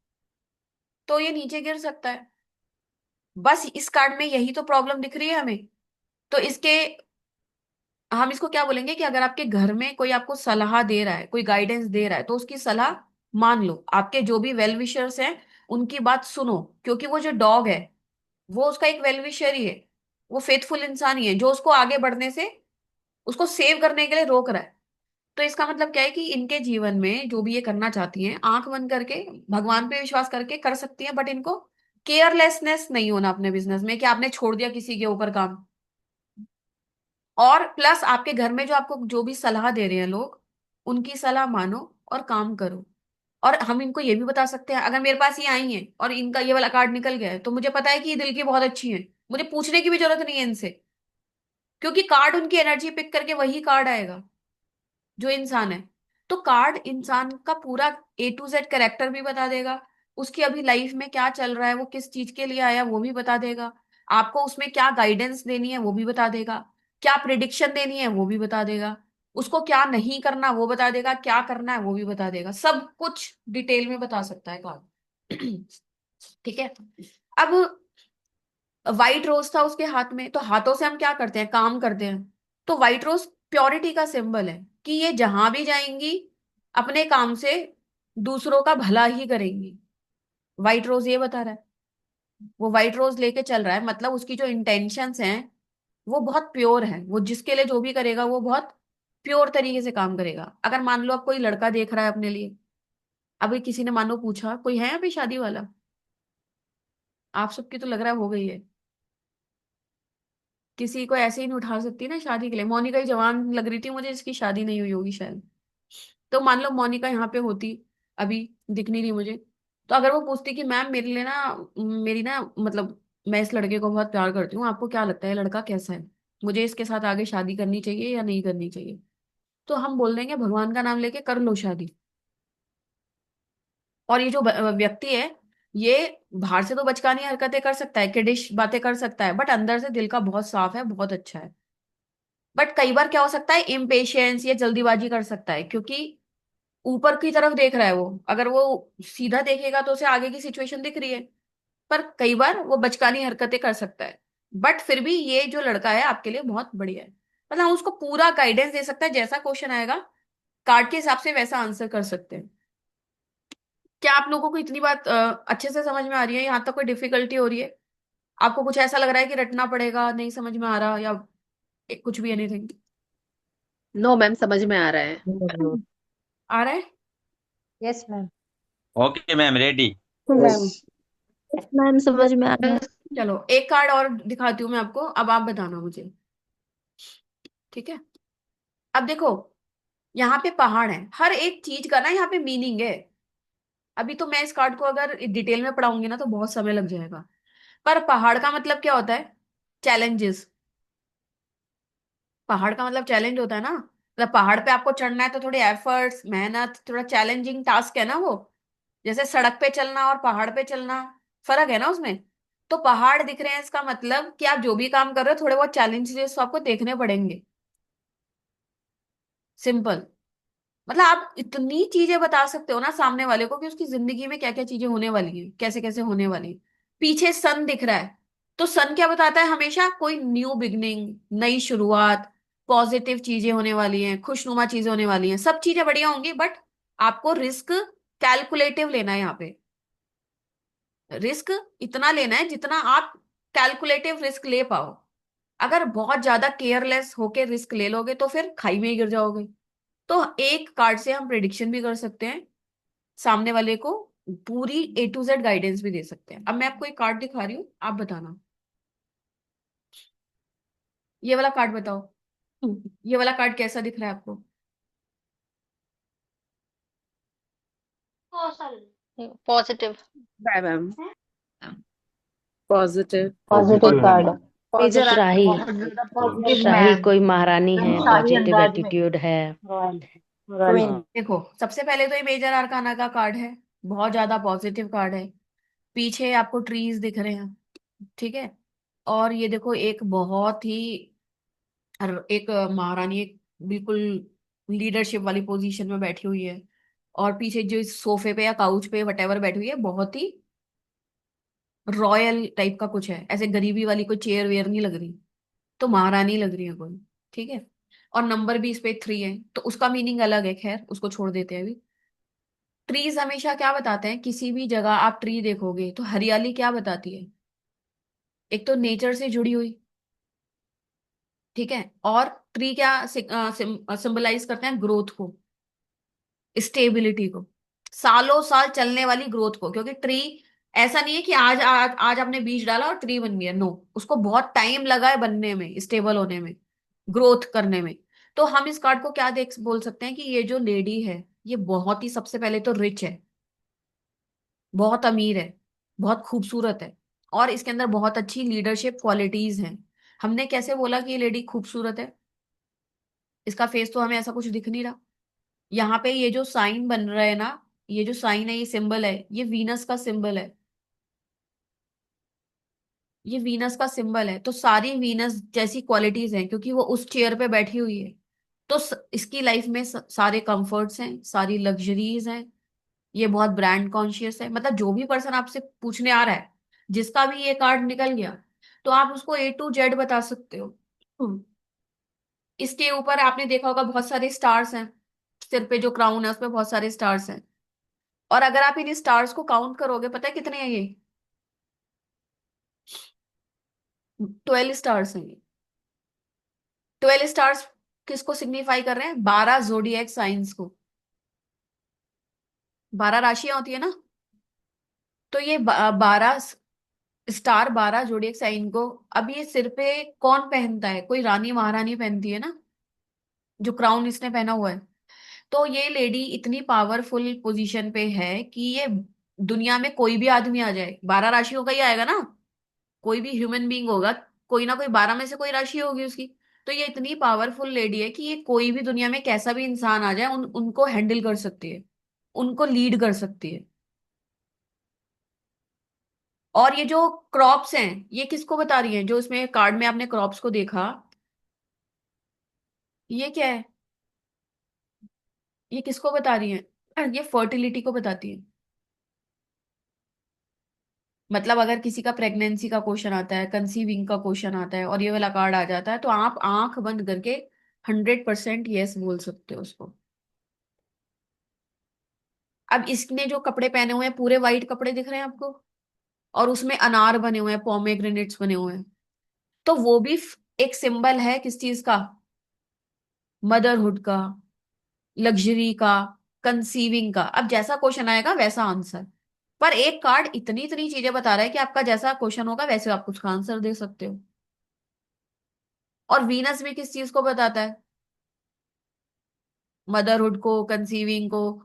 तो ये नीचे गिर सकता है। बस इस कार्ड में यही तो प्रॉब्लम दिख रही है हमें। तो इसके हम इसको क्या बोलेंगे कि अगर आपके घर में कोई आपको सलाह दे रहा है, कोई गाइडेंस दे रहा है, तो उसकी सलाह मान लो। आपके जो भी वेल विशर्स हैं उनकी बात सुनो, क्योंकि वो जो डॉग है वो उसका एक वेल विशर ही है। वो फेथफुल इंसान ही है जो उसको आगे बढ़ने से, उसको सेव करने के लिए रोक रहा है। तो इसका मतलब क्या है कि इनके जीवन में जो भी ये करना चाहती हैं, आंख बंद करके भगवान पे विश्वास करके कर सकती हैं, बट इनको केयरलेसनेस नहीं होना अपने बिजनेस में कि आपने छोड़ दिया किसी के ऊपर काम। और प्लस आपके घर में जो आपको जो भी सलाह दे रहे हैं लोग, उनकी सलाह मानो और काम करो। और हम इनको ये भी बता सकते हैं, अगर मेरे पास ये आई है और इनका ये वाला कार्ड निकल गया है तो मुझे पता है कि ये दिल की बहुत अच्छी है, मुझे पूछने की भी जरूरत नहीं है इनसे, क्योंकि कार्ड उनकी एनर्जी पिक करके वही कार्ड आएगा जो इंसान है। तो कार्ड इंसान का पूरा A to Z कैरेक्टर भी बता देगा, उसकी अभी लाइफ में क्या चल रहा है, वो किस चीज के लिए आया वो भी बता देगा, आपको उसमें क्या गाइडेंस देनी है वो भी बता देगा, क्या प्रिडिक्शन देनी है वो भी बता देगा, उसको क्या नहीं करना वो बता देगा, क्या करना है वो भी बता देगा, सब कुछ डिटेल में बता सकता है कार्ड। ठीक है। अब व्हाइट रोज था उसके हाथ में, तो हाथों से हम क्या करते हैं, काम करते हैं। तो व्हाइट रोज प्योरिटी का सिंबल है कि ये जहां भी जाएंगी अपने काम से दूसरों का भला ही करेंगी। व्हाइट रोज ये बता रहा है। वो व्हाइट रोज लेके चल रहा है, मतलब उसकी जो इंटेंशंस हैं वो बहुत प्योर है। वो जिसके लिए जो भी करेगा वो बहुत प्योर तरीके से काम करेगा। अगर मान लो अब कोई लड़का देख रहा है अपने लिए, अभी किसी ने मान लो पूछा कोई है अभी शादी वाला, आप सबकी तो लग रहा है हो गई है। किसी को ऐसे ही नहीं उठा सकती ना शादी के लिए। मोनिका ही जवान लग रही थी मुझे, इसकी शादी नहीं हुई होगी शायद। तो मान लो मोनिका यहाँ पे होती, अभी दिख नहीं रही मुझे। तो अगर वो पूछती कि मैम मेरे लिए ना, मेरी ना मतलब मैं इस लड़के को बहुत प्यार करती हूँ, आपको क्या लगता है ये लड़का कैसा है, मुझे इसके साथ आगे शादी करनी चाहिए या नहीं करनी चाहिए, तो हम बोल देंगे भगवान का नाम लेके कर लो शादी। और ये जो व्यक्ति है, ये बाहर से तो बचकानी हरकतें कर सकता है, किडिश बातें कर सकता है, बट अंदर से दिल का बहुत साफ है, बहुत अच्छा है। बट कई बार क्या हो सकता है, इम्पेशंस या जल्दीबाजी कर सकता है, क्योंकि ऊपर की तरफ देख रहा है वो। अगर वो सीधा देखेगा तो उसे आगे की सिचुएशन दिख रही है, पर कई बार वो बचकानी हरकतें कर सकता है। बट फिर भी ये जो लड़का है आपके लिए बहुत बढ़िया है। मतलब हम उसको पूरा गाइडेंस दे सकता है, जैसा क्वेश्चन आएगा कार्ड के हिसाब से वैसा आंसर कर सकते हैं। क्या आप लोगों को इतनी बात अच्छे से समझ में आ रही है? यहाँ तक कोई डिफिकल्टी हो रही है? आपको कुछ ऐसा लग रहा है कि रटना पड़ेगा, नहीं समझ में आ रहा, या कुछ भी, एनीथिंग? नो मैम, समझ में आ रहा है। आ रहा है? Yes ma'am. Okay ma'am, ready. Ma'am. Ma'am समझ में आ रहा है। चलो एक कार्ड और दिखाती हूँ मैं आपको, अब आप बताना मुझे। ठीक है। अब देखो, यहाँ पे पहाड़ है, हर एक चीज का ना यहाँ पे मीनिंग है। अभी तो मैं इस कार्ड को अगर डिटेल में पढ़ाऊंगी ना तो बहुत समय लग जाएगा। पर पहाड़ का मतलब क्या होता है? चैलेंजेस। पहाड़ का मतलब चैलेंज होता है ना, मतलब पहाड़ पे आपको चढ़ना है तो थोड़ी एफर्ट्स, मेहनत, थोड़ा चैलेंजिंग टास्क है ना वो। जैसे सड़क पे चलना और पहाड़ पे चलना, फर्क है ना उसमें। तो पहाड़ दिख रहे हैं इसका मतलब कि आप जो भी काम कर रहे हो थोड़े बहुत चैलेंजेस आपको देखने पड़ेंगे। सिंपल। मतलब आप इतनी चीजें बता सकते हो ना सामने वाले को कि उसकी जिंदगी में क्या क्या चीजें होने वाली हैं, कैसे कैसे होने वाली हैं। पीछे सन दिख रहा है, तो सन क्या बताता है? हमेशा कोई न्यू बिगनिंग, नई शुरुआत, पॉजिटिव चीजें होने वाली हैं, खुशनुमा चीजें होने वाली हैं, सब चीजें बढ़िया होंगी, बट आपको रिस्क कैलकुलेटिव लेना है यहाँ पे। रिस्क इतना लेना है जितना आप कैलकुलेटिव रिस्क ले पाओ। अगर बहुत ज्यादा केयरलेस होके रिस्क ले लोगे तो फिर खाई में ही गिर जाओगे। तो एक कार्ड से हम प्रिडिक्शन भी कर सकते हैं, सामने वाले को पूरी A to Z गाइडेंस भी दे सकते हैं। अब मैं आपको एक कार्ड दिखा रही हूँ, आप बताना। ये वाला कार्ड बताओ। ये वाला कार्ड कैसा दिख रहा है आपको? Positive. Bye ma'am. Positive. Positive positive है कार्ड है। मैम। मेजर पॉजिटिव आर्क शाही। बहुत ज्यादा पॉजिटिव शाही मैम, कोई महारानी एकदम है, शाही पॉजिटिव अंदाज में। एटीट्यूड है। Royal royal. हाँ। देखो, सबसे पहले तो ये मेजर आर्काना का कार्ड है, बहुत ज्यादा पॉजिटिव कार्ड है। पीछे आपको ट्रीज दिख रहे हैं, ठीक है। और ये देखो, एक बहुत ही एक महारानी, एक बिल्कुल लीडरशिप वाली पोजीशन में बैठी हुई है। और पीछे जो इस सोफे पे या काउच पे वटेवर बैठी हुई है, बहुत ही रॉयल टाइप का कुछ है, ऐसे गरीबी वाली कोई चेयर वेयर नहीं लग रही। तो महारानी लग रही है कोई, ठीक है। और नंबर भी इस पे 3 है, तो उसका मीनिंग अलग है, खैर उसको छोड़ देते हैं अभी। ट्रीज हमेशा क्या बताते हैं? किसी भी जगह आप ट्री देखोगे तो हरियाली क्या बताती है? एक तो नेचर से जुड़ी हुई, ठीक है। और ट्री क्या सिंबलाइज करते हैं? ग्रोथ को, स्टेबिलिटी को, सालों साल चलने वाली ग्रोथ को। क्योंकि ट्री ऐसा नहीं है कि आज आपने बीज डाला और ट्री बन गया, नो। उसको बहुत टाइम लगा है बनने में, स्टेबल होने में, ग्रोथ करने में। तो हम इस कार्ड को क्या देख बोल सकते हैं कि ये जो लेडी है, ये बहुत ही, सबसे पहले तो रिच है, बहुत अमीर है, बहुत खूबसूरत है, और इसके अंदर बहुत अच्छी लीडरशिप क्वालिटीज हैं। हमने कैसे बोला कि ये लेडी खूबसूरत है? इसका फेस तो हमें ऐसा कुछ दिख नहीं रहा। यहाँ पे ये जो साइन बन रहा है ना, ये जो साइन है, ये सिंबल है, ये वीनस का सिंबल है। ये वीनस का सिंबल है, तो सारी वीनस जैसी क्वालिटीज हैं, क्योंकि वो उस चेयर पे बैठी हुई है। तो इसकी लाइफ में सारे कंफर्ट्स हैं, सारी लग्जरीज हैं। ये बहुत ब्रांड कॉन्शियस है। मतलब जो भी पर्सन आपसे पूछने आ रहा है, जिसका भी ये कार्ड निकल गया, तो आप उसको A to Z बता सकते हो। हम्म। इसके ऊपर आपने देखा होगा बहुत सारे स्टार्स हैं, सिर पे जो क्राउन है उसपे बहुत सारे स्टार्स हैं। और अगर आप इन स्टार्स को काउंट करोगे, पता है कितने हैं ये? 12 स्टार्स हैं ये। 12 स्टार्स किसको सिग्निफाई कर रहे हैं? 12 जोडिएक साइंस को। 12 राशियां होती है ना, तो ये 12 स्टार, 12 जोडिएक साइन को। अब ये सिर पे कौन पहनता है? कोई रानी महारानी पहनती है ना, जो क्राउन इसने पहना हुआ है। तो ये लेडी इतनी पावरफुल पोजीशन पे है कि ये दुनिया में कोई भी आदमी आ जाए, 12 राशियों का ही आएगा ना, कोई भी ह्यूमन बीइंग होगा, कोई ना कोई 12 में से कोई राशि होगी उसकी। तो ये इतनी पावरफुल लेडी है कि ये कोई भी दुनिया में कैसा भी इंसान आ जाए, उनको हैंडल कर सकती है, उनको लीड कर सकती है। और ये जो क्रॉप्स हैं, ये किसको बता रही हैं? जो इसमें कार्ड में आपने क्रॉप्स को देखा, ये क्या है? ये किसको बता रही है? ये फर्टिलिटी को बताती है। मतलब अगर किसी का प्रेगनेंसी का क्वेश्चन आता है, कंसीविंग का क्वेश्चन आता है, और ये वाला कार्ड आ जाता है, तो आप आंख बंद करके 100% यस बोल सकते हो उसको। अब इसने जो कपड़े पहने हुए हैं, पूरे वाइट कपड़े दिख रहे हैं आपको, और उसमें अनार बने हुए हैं, पोमेग्रेनेट्स बने हुए हैं। तो वो भी एक सिंबल है किस चीज का? मदरहुड का, लग्जरी का, कंसीविंग का। अब जैसा क्वेश्चन आएगा वैसा आंसर। पर एक कार्ड इतनी इतनी चीजें बता रहा है कि आपका जैसा क्वेश्चन होगा वैसे आप उसका आंसर दे सकते हो। और वीनस भी किस चीज को बताता है? मदरहुड को, कंसीविंग को,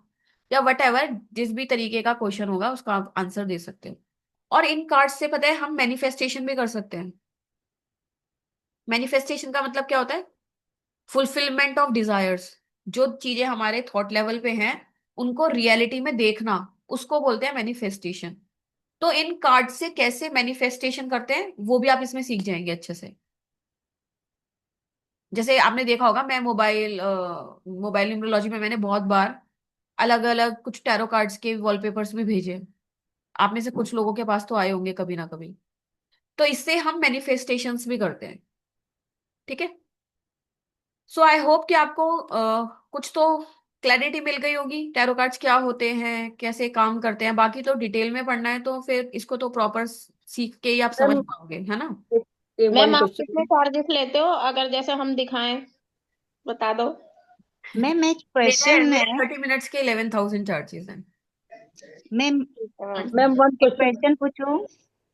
या वट एवर, जिस भी तरीके का क्वेश्चन होगा उसका आप आंसर दे सकते हो। और इन कार्ड से पता है हम मैनिफेस्टेशन भी कर सकते हैं। मैनिफेस्टेशन का मतलब क्या होता है? फुलफिलमेंट ऑफ डिजायर्स, जो चीजें हमारे थॉट लेवल पे हैं उनको रियलिटी में देखना, उसको बोलते हैं मैनिफेस्टेशन। तो इन कार्ड से कैसे मैनिफेस्टेशन करते हैं वो भी आप इसमें सीख जाएंगे अच्छे से। जैसे आपने देखा होगा, मैं मोबाइल न्यूमरोलॉजी में मैंने बहुत बार अलग अलग कुछ टैरो कार्ड्स के वॉलपेपर्स भी भेजे। आप में से कुछ लोगों के पास तो आए होंगे कभी ना कभी। तो इससे हम मैनिफेस्टेशंस भी करते हैं, ठीक है। सो आई होप कि आपको कुछ तो क्लैरिटी मिल गई होगी, टैरो कार्ड्स क्या होते हैं, कैसे काम करते हैं। बाकी तो डिटेल में पढ़ना है तो फिर इसको तो प्रॉपर सीख के ही आप समझ मैम पाओगे, है ना। वन मैम आप कितने क्वेश्चन। चार्जेस लेते हो अगर जैसे हम दिखाएं, बता दो। मैम एक मेरे क्वेश्चन मेरे है। 30 मिनट्स के 11,000 चार्जेस हैं। मैम मैम वन एक क्वेश्चन। क्वेश्चन पूछूं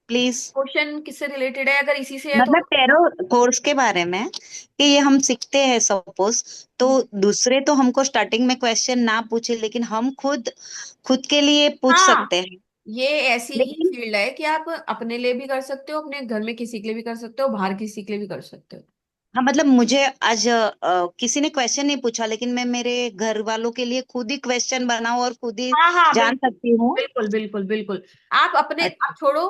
प्लीज। क्वेश्चन किससे रिलेटेड है? अगर इसी से है तो मतलब टैरो कोर्स के बारे में, कि ये हम सीखते हैं सपोज, तो दूसरे तो हमको स्टार्टिंग में क्वेश्चन ना पूछे, लेकिन हम खुद खुद के लिए पूछ हाँ, सकते हैं। ये ऐसी ही लेकिन फील्ड है कि आप अपने लिए भी कर सकते हो, अपने घर में किसी के लिए भी कर सकते हो, बाहर किसी के लिए भी कर सकते हो। हाँ, मतलब मुझे आज किसी ने क्वेश्चन नहीं पूछा, लेकिन मैं मेरे घर वालों के लिए खुद ही क्वेश्चन बनाऊं और खुद ही हाँ हाँ, जान बिल्कुल सकती हूँ। बिल्कुल बिल्कुल बिल्कुल। आप अच्छा। छोड़ो,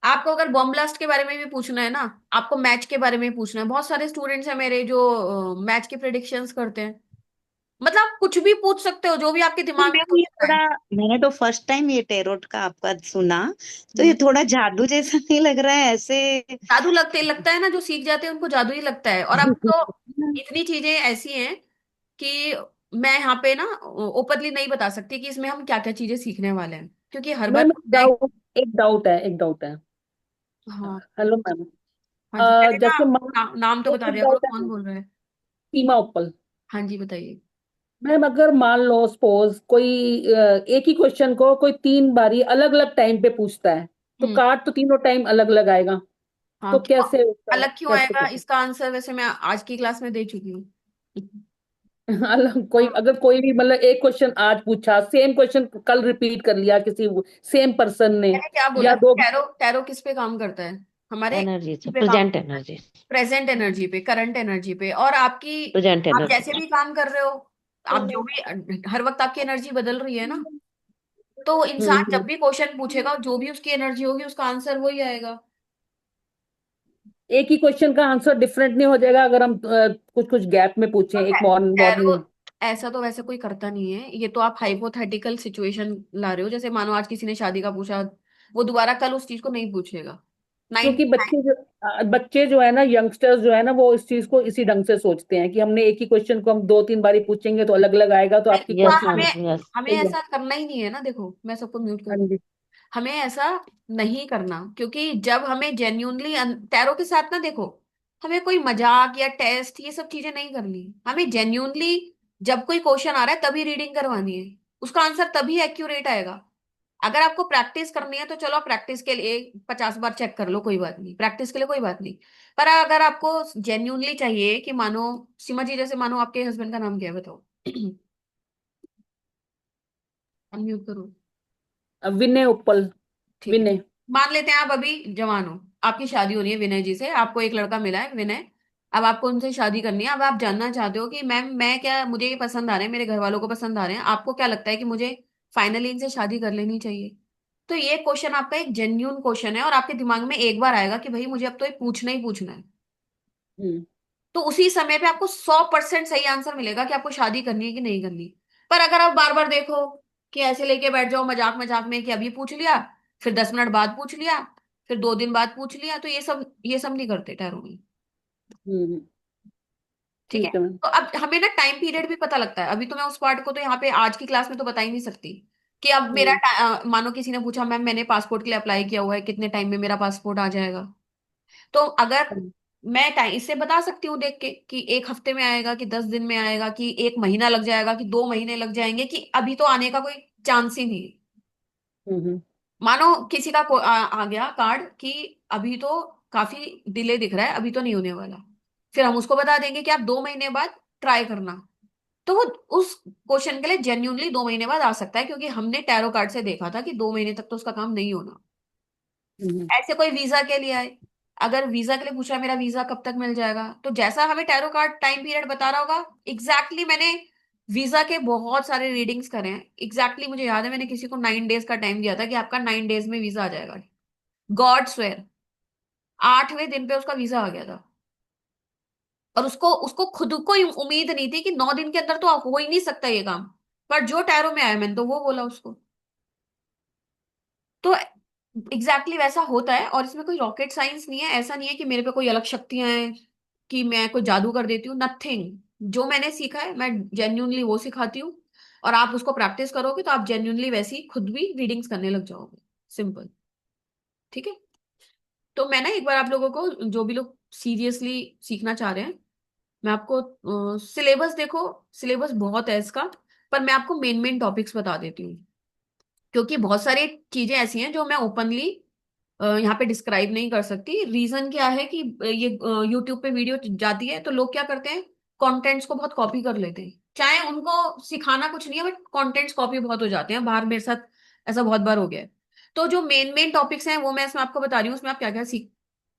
आपको अगर बॉम्ब ब्लास्ट के बारे में भी पूछना है ना, आपको मैच के बारे में भी पूछना है, बहुत सारे स्टूडेंट्स हैं मेरे जो मैच के प्रिडिक्शंस करते हैं। मतलब आप कुछ भी पूछ सकते हो जो भी आपके तो दिमाग में मैम ये घुसता थोड़ा, है। मैंने तो फर्स्ट टाइम ये टेरोट का आपका सुना, तो ये हम्म। थोड़ा जादू जैसा नहीं लग रहा है ऐसे? जादू लगता है ना, जो सीख जाते हैं उनको जादू ही लगता है। और अब तो इतनी चीजें ऐसी हैं कि मैं यहाँ पे ना ओपनली नहीं बता सकती कि इसमें हम क्या क्या चीजें सीखने वाले हैं, क्योंकि हर बार मैम होता है। एक डाउट है। हाँ हेलो मैम। हाँ जी, पहले ना जैसे मान, नाम तो बता एक दिया करो, डाउट कौन है। बोल रहा है। सीमा उपल। हाँ जी, बताइए। मैम अगर मान लो सपोज कोई एक ही क्वेश्चन को कोई 3 बारी अलग अलग टाइम पे पूछता है, तो हम्म। कार्ड तो तीनों टाइम अलग अलग आएगा। हाँ, तो क्यों कैसे उसका अलग क्यों कैसे आएगा? कैसे इसका आंसर वैसे मैं आज की क्लास में दे चुकी हूँ। अलग कोई, हाँ, अगर कोई भी मतलब एक क्वेश्चन आज पूछा, सेम क्वेश्चन कल रिपीट कर लिया किसी सेम पर्सन ने, मैंने क्या बोला या है? दो। टैरो टैरो किस पे काम करता है? हमारे एनर्जी से, energy पे काम, प्रेजेंट एनर्जी। प्रेजेंट एनर्जी पे, करंट एनर्जी पे। और आपकी, प्रेजेंट आप एनर्जी। जैसे भी काम कर रहे हो, आप जो भी, हर वक्त आपकी एनर्जी बदल रही है ना। तो इंसान जब हम्म। भी क्वेश्चन पूछेगा, जो भी उसकी एनर्जी होगी उसका आंसर वही आएगा। एक ही क्वेश्चन का आंसर डिफरेंट नहीं हो जाएगा अगर हम कुछ कुछ गैप में पूछें, तो एक टैरो मॉर्निंग। ऐसा तो वैसे कोई करता नहीं है, ये तो आप हाइपोथेटिकल सिचुएशन ला रहे हो। जैसे मानो आज किसी ने शादी का पूछा, वो दोबारा कल उस चीज को नहीं पूछेगा। क्योंकि 99। बच्चे जो है ना, यंगस्टर्स जो है ना, वो इस चीज को इसी ढंग से सोचते हैं कि हमने एक ही क्वेश्चन को हम 2-3 बारी पूछेंगे तो अलग अलग आएगा, तो आपकी हाँ, यस क्वेश्चन मैम, हमें यस। हमें सही है। ऐसा करना ही नहीं है ना। देखो, मैं सबको म्यूट कर हाँ दूं। जी। हमें ऐसा नहीं करना, क्योंकि जब हमें जेन्यूनली टैरो के साथ ना, देखो, हमें कोई मजाक या टेस्ट ये सब चीजें नहीं करनी। हमें जेन्यूनली जब कोई क्वेश्चन आ रहा है तभी रीडिंग करवानी है, उसका आंसर तभी एक्यूरेट आएगा। अगर आपको प्रैक्टिस करनी है तो चलो, आप प्रैक्टिस के लिए 50 बार चेक कर लो, कोई बात नहीं, प्रैक्टिस के लिए कोई बात नहीं। पर अगर आपको जेन्यूनली चाहिए कि मानो, सीमा जी, जैसे मानो आपके हस्बैंड का नाम क्या है, बताओ। अनम्यूट करो। विनय उपल। ठीक है, विनय। मान लेते हैं आप अभी जवान हो, आपकी शादी हो रही है विनय जी से, आपको एक लड़का मिला है विनय। अब आपको उनसे शादी करनी है। अब आप जानना चाहते हो कि मैम, मैं क्या, मुझे ये पसंद आ रहे हैं, मेरे घर वालों को पसंद आ रहे हैं, आपको क्या लगता है कि मुझे फाइनली इनसे शादी कर लेनी चाहिए? तो ये क्वेश्चन आपका एक जेन्यून क्वेश्चन है, और आपके दिमाग में एक बार आएगा कि भाई मुझे अब तो ये पूछना ही पूछना है। हम्म। तो उसी समय पे आपको 100% सही आंसर मिलेगा कि आपको शादी करनी है कि नहीं करनी। पर अगर आप बार बार देखो कि ऐसे लेके बैठ जाओ मजाक मजाक में कि अभी पूछ लिया, फिर 10 मिनट बाद पूछ लिया, फिर 2 दिन बाद पूछ लिया, तो ये सब नहीं करते टैरो में। हम्म। ठीक है। ठीक है मैम। तो अब हमें ना टाइम पीरियड भी पता लगता है। अभी तो मैं उस पार्ट को तो यहाँ पे आज की क्लास में तो बता ही नहीं सकती कि अब मेरा हम्म। मानो किसी ने पूछा, मैम मैंने पासपोर्ट के लिए अप्लाई किया हुआ है, कितने टाइम में मेरा पासपोर्ट आ जाएगा? तो अगर मैं टाइम इससे बता सकती हूँ देख के कि 1 हफ्ते में आएगा, कि 10 दिन में आएगा, कि 1 महीना लग जाएगा, कि 2 महीने लग जाएंगे, कि अभी तो आने का कोई चांस ही नहीं है। हम्म। मानो किसी का आ गया कार्ड कि अभी तो काफी डिले दिख रहा है, अभी तो नहीं होने वाला, फिर हम उसको बता देंगे कि आप 2 महीने बाद ट्राई करना। तो वो उस क्वेश्चन के लिए जेन्यूनली 2 महीने बाद आ सकता है, क्योंकि हमने टैरो कार्ड से देखा था कि 2 महीने तक तो उसका काम नहीं होना। हम्म। ऐसे कोई वीजा के लिए आए, अगर वीजा के लिए पूछ रहा है मेरा वीजा कब तक मिल जाएगा, तो जैसा हमें टैरो कार्ड टाइम पीरियड बता रहा होगा, एग्जैक्टली मैंने वीजा के बहुत सारे रीडिंग्स करे हैं। एग्जैक्टली मुझे याद है मैंने किसी को 9 डेज का टाइम दिया था कि आपका 9 डेज में वीजा आ जाएगा। गॉड स्वेयर 8वें दिन पे उसका वीजा आ गया था। और उसको उसको खुद को ही उम्मीद नहीं थी कि 9 दिन के अंदर तो हो ही नहीं सकता ये काम, पर जो टैरो में आया मैंने तो वो बोला उसको। तो एग्जैक्टली वैसा होता है, और इसमें कोई रॉकेट साइंस नहीं है। ऐसा नहीं है कि मेरे पे कोई अलग शक्तियां हैं कि मैं कोई जादू कर देती हूँ, नथिंग। जो मैंने सीखा है मैं जेन्यूनली वो सिखाती हूँ, और आप उसको प्रैक्टिस करोगे तो आप जेन्यूनली वैसी खुद भी रीडिंग्स करने लग जाओगे। सिंपल। ठीक है। तो मैं ना एक बार आप लोगों को, जो भी लोग सीरियसली सीखना चाह रहे हैं, मैं आपको सिलेबस देखो, सिलेबस बहुत है इसका, पर मैं आपको मेन मेन टॉपिक्स बता देती हूँ, क्योंकि बहुत सारी चीजें ऐसी हैं जो मैं ओपनली यहाँ पे डिस्क्राइब नहीं कर सकती। रीजन क्या है कि ये यूट्यूब पे वीडियो जाती है तो लोग क्या करते हैं, कंटेंट्स को बहुत कॉपी कर लेते हैं। चाहे उनको सिखाना कुछ नहीं है, बट कंटेंट्स कॉपी बहुत हो जाते हैं बाहर। मेरे साथ ऐसा बहुत बार हो गया है। तो जो मेन मेन टॉपिक्स हैं वो मैं इसमें आपको बता रही हूँ, उसमें आप क्या क्या सीख।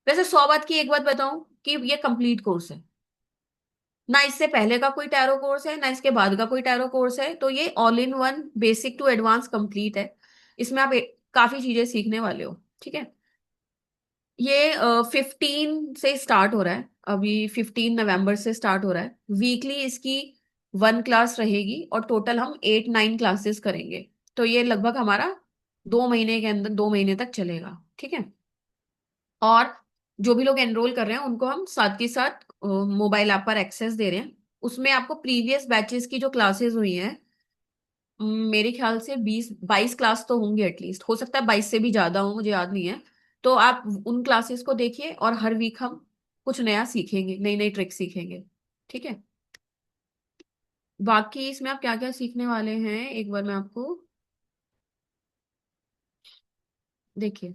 वैसे 100 बात की एक बात बताऊं कि ये कंप्लीट कोर्स है, ना इससे पहले का कोई टैरो कोर्स है ना इसके बाद का कोई टैरो कोर्स है। तो ये all in one basic to advance complete है। इसमें आप काफी चीजें सीखने वाले हो। ठीक है। ये 15 से स्टार्ट हो रहा है, अभी 15 नवंबर से स्टार्ट हो रहा है। वीकली इसकी 1 क्लास रहेगी, और टोटल हम 8-9 क्लासेस करेंगे। तो ये लगभग हमारा 2 महीने के अंदर, 2 महीने तक चलेगा। ठीक है। और जो भी लोग एनरोल कर रहे हैं उनको हम साथ के साथ मोबाइल ऐप पर एक्सेस दे रहे हैं। उसमें आपको प्रीवियस बैचेस की जो क्लासेस हुई हैं, मेरे ख्याल से 20-22 क्लास तो होंगे एटलीस्ट, हो सकता है 22 से भी ज्यादा हो, मुझे याद नहीं है। तो आप उन क्लासेस को देखिए, और हर वीक हम कुछ नया सीखेंगे, नई नई ट्रिक सीखेंगे। ठीक है। बाकी इसमें आप क्या क्या सीखने वाले हैं एक बार मैं आपको देखिए,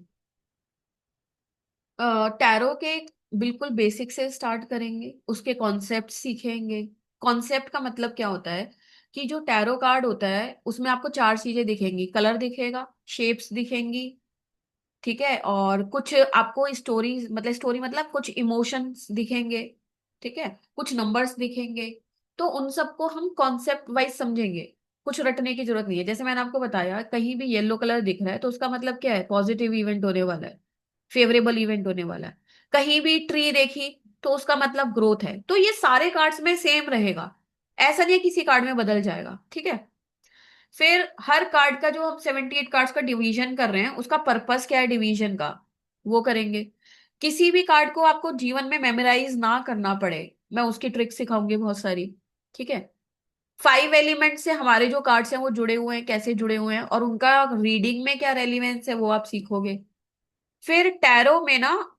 टैरो के बिल्कुल बेसिक से स्टार्ट करेंगे, उसके कॉन्सेप्ट सीखेंगे। कॉन्सेप्ट का मतलब क्या होता है कि जो टैरो कार्ड होता है उसमें आपको 4 चीजें दिखेंगी, कलर दिखेगा, शेप्स दिखेंगी, ठीक है, और कुछ आपको स्टोरी मतलब कुछ इमोशंस दिखेंगे, ठीक है, कुछ नंबर्स दिखेंगे। तो उन सबको हम कॉन्सेप्ट वाइज समझेंगे, कुछ रटने की जरूरत नहीं है। जैसे मैंने आपको बताया, कहीं भी येलो कलर दिख रहा है तो उसका मतलब क्या है, पॉजिटिव इवेंट होने वाला है, फेवरेबल इवेंट होने वाला है। कहीं भी ट्री देखी तो उसका मतलब ग्रोथ है। तो ये सारे कार्ड्स में सेम रहेगा, ऐसा नहीं है किसी कार्ड में बदल जाएगा। ठीक है। फिर हर कार्ड का, जो हम 78 कार्ड्स का डिवीजन कर रहे हैं, उसका पर्पस क्या है डिवीजन का, वो करेंगे। किसी भी कार्ड को आपको जीवन में मेमोराइज ना करना पड़े, मैं उसकी ट्रिक सिखाऊंगी बहुत सारी। ठीक है। 5 एलिमेंट से हमारे जो कार्ड्स हैं वो जुड़े हुए हैं, कैसे जुड़े हुए हैं, और उनका रीडिंग में क्या रेलिवेंस है वो आप सीखोगे। फिर टैरो में ना,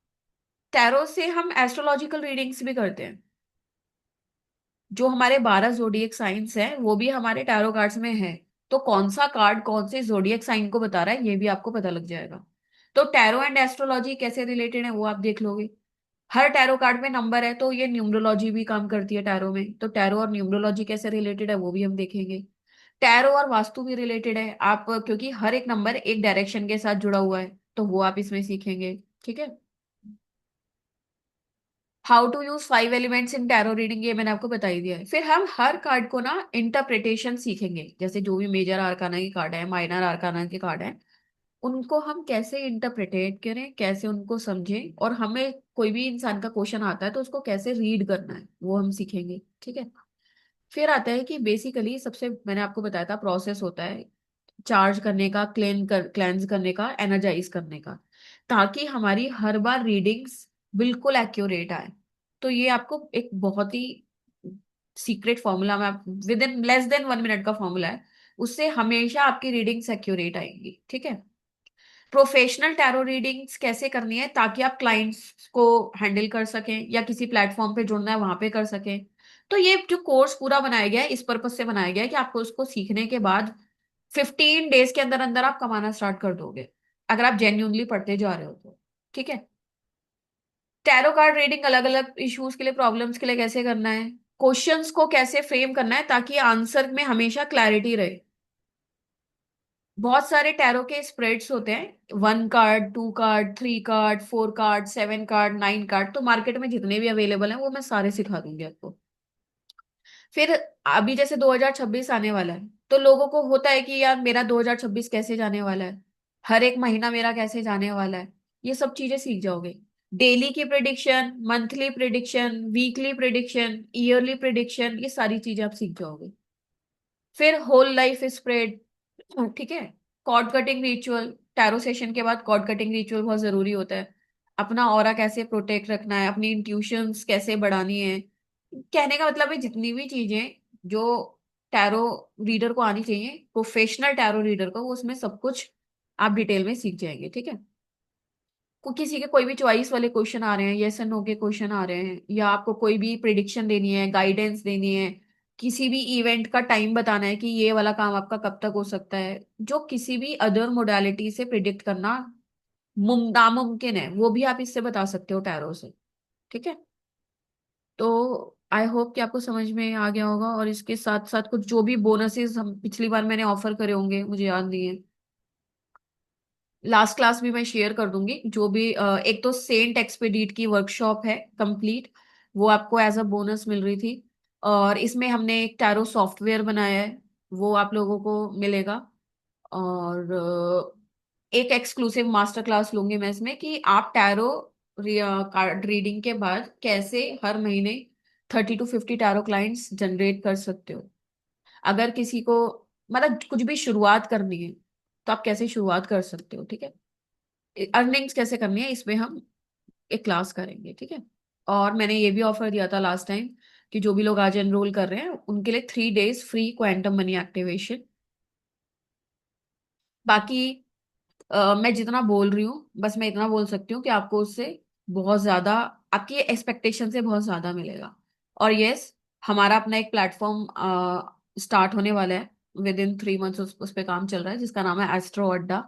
टैरो से हम एस्ट्रोलॉजिकल रीडिंग्स भी करते हैं। जो हमारे 12 जोडिएक साइंस हैं वो भी हमारे टैरो कार्ड्स में है। तो कौन सा कार्ड कौन से जोडिएक साइन को बता रहा है ये भी आपको पता लग जाएगा। तो टैरो एंड एस्ट्रोलॉजी कैसे रिलेटेड है वो आप देख लोगे। हर टैरो कार्ड में नंबर है, तो ये न्यूमरोलॉजी भी काम करती है टैरो में। तो टैरो और न्यूमरोलॉजी कैसे रिलेटेड है वो भी हम देखेंगे। टैरो और वास्तु भी रिलेटेड है, आप क्योंकि हर एक नंबर एक डायरेक्शन के साथ जुड़ा हुआ है, तो वो आप इसमें सीखेंगे। ठीक है। How to use 5 elements in tarot reading, ये मैंने आपको बता ही दिया है। फिर हम हर कार्ड को ना इंटरप्रिटेशन सीखेंगे, जैसे जो भी मेजर आर्काना के कार्ड है, माइनर आर्काना के कार्ड है, उनको हम कैसे इंटरप्रिटेट करें, कैसे उनको समझें, और हमें कोई भी इंसान का क्वेश्चन आता है तो उसको कैसे रीड करना है वो हम सीखेंगे। ठीक है। फिर आता है कि बेसिकली सबसे मैंने आपको बताया था प्रोसेस होता है चार्ज करने का, क्लेंज करने का, एनर्जाइज करने का, ताकि हमारी हर बार रीडिंग्स बिल्कुल एक्यूरेट आए। तो ये आपको एक बहुत ही सीक्रेट फॉर्मूला में, with in less than 1 minute का फॉर्मूला है, उससे हमेशा आपकी रीडिंग्स एक्यूरेट आएंगी। ठीक है। प्रोफेशनल टैरो रीडिंग्स कैसे करनी है ताकि आप क्लाइंट्स को हैंडल कर सकें, या किसी प्लेटफॉर्म पे जुड़ना है वहां पे कर सकें। तो ये जो कोर्स पूरा बनाया गया है इस पर्पज से बनाया गया है कि आपको उसको सीखने के बाद 15 डेज के अंदर अंदर आप कमाना स्टार्ट कर दोगे, अगर आप जेन्यूनली पढ़ते जा रहे हो तो। ठीक है। टैरो कार्ड रीडिंग अलग अलग इश्यूज के लिए, प्रॉब्लम्स के लिए कैसे करना है, क्वेश्चंस को कैसे फ्रेम करना है ताकि आंसर में हमेशा क्लैरिटी रहे। बहुत सारे टैरो के स्प्रेड्स होते हैं, 1 card, 2 card, 3 card, 4 card, 7 card, 9 card. तो मार्केट में जितने भी अवेलेबल हैं वो मैं सारे सिखा दूंगी आपको। फिर अभी जैसे 2026 आने वाला है, तो लोगों को होता है कि यार मेरा 2026 कैसे जाने वाला है, हर एक महीना मेरा कैसे जाने वाला है। ये सब चीजें सीख जाओगे। डेली की prediction, monthly prediction, weekly prediction, yearly prediction, ये सारी चीजें आप सीख जाओगे। फिर होल लाइफ स्प्रेड, ठीक है। Cord cutting ritual, tarot session के बाद कॉर्ड कटिंग रिचुअल बहुत जरूरी होता है। अपना ऑरा कैसे प्रोटेक्ट रखना है, अपनी इंट्यूशंस कैसे बढ़ानी है। कहने का मतलब है जितनी भी चीजें जो टैरो रीडर को आनी चाहिए, प्रोफेशनल टैरो रीडर को, वो उसमें सब कुछ आप डिटेल में सीख जाएंगे, ठीक है। किसी के कोई भी चॉइस वाले क्वेश्चन आ रहे हैं, यस एंड नो के क्वेश्चन आ रहे हैं, या आपको कोई भी प्रिडिक्शन देनी है, गाइडेंस देनी है, किसी भी इवेंट का टाइम बताना है कि ये वाला काम आपका कब तक हो सकता है, जो किसी भी अदर मोडालिटी से प्रिडिक्ट करना नामुमकिन है, वो भी आप इससे बता सकते हो टैरो से, ठीक है। तो आई होप कि आपको समझ में आ गया होगा। और इसके साथ साथ कुछ जो भी बोनसेस हम पिछली बार मैंने ऑफर करे होंगे, मुझे याद नहीं है, लास्ट क्लास भी मैं शेयर कर दूंगी। जो भी एक तो सेंट एक्सपेडिट की वर्कशॉप है कंप्लीट, वो आपको एज अ बोनस मिल रही थी। और इसमें हमने एक टैरो सॉफ्टवेयर बनाया है, वो आप लोगों को मिलेगा। और एक एक्सक्लूसिव मास्टर क्लास लूंगी मैं इसमें, कि आप टैरो कार्ड रीडिंग के बाद कैसे हर महीने 30 to 50 टैरो क्लाइंट्स जनरेट कर सकते हो। अगर किसी को मतलब कुछ भी शुरुआत करनी है, तो आप कैसे शुरुआत कर सकते हो, ठीक है। अर्निंग्स कैसे करनी है, इसमें हम एक क्लास करेंगे, ठीक है। और मैंने ये भी ऑफर दिया था लास्ट टाइम कि जो भी लोग आज एनरोल कर रहे हैं उनके लिए 3 days free quantum money activation. बाकी मैं जितना बोल रही हूँ, बस मैं इतना बोल सकती हूँ कि आपको उससे बहुत ज्यादा, आपकी एक्सपेक्टेशन से बहुत ज्यादा मिलेगा। और यस, हमारा अपना एक प्लेटफॉर्म स्टार्ट होने वाला है, विद इन 3 months उस पर काम चल रहा है, जिसका नाम है एस्ट्रो अड्डा।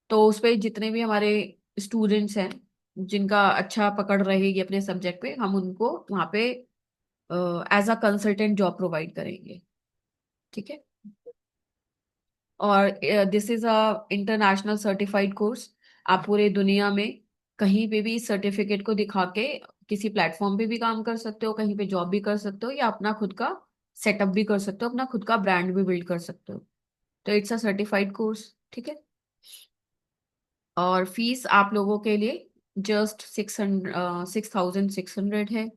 तो उस पे जितने भी हमारे स्टूडेंट्स हैं जिनका अच्छा पकड़ रहेगी अपने सब्जेक्ट पे, हम उनको वहाँ पे as a consultant job provide करेंगे, ठीक है। और this is a international certified course. आप पूरे दुनिया में कहीं पे भी इस सर्टिफिकेट को दिखा के किसी प्लेटफॉर्म पे भी काम कर सकते हो, कहीं पे जॉब भी कर सकते हो, या अपना खुद का सेटअप भी कर सकते हो, अपना खुद का ब्रांड भी बिल्ड कर सकते हो। तो इट्स अ सर्टिफाइड कोर्स, ठीक है। और फीस आप लोगों के लिए जस्ट 6,600 है।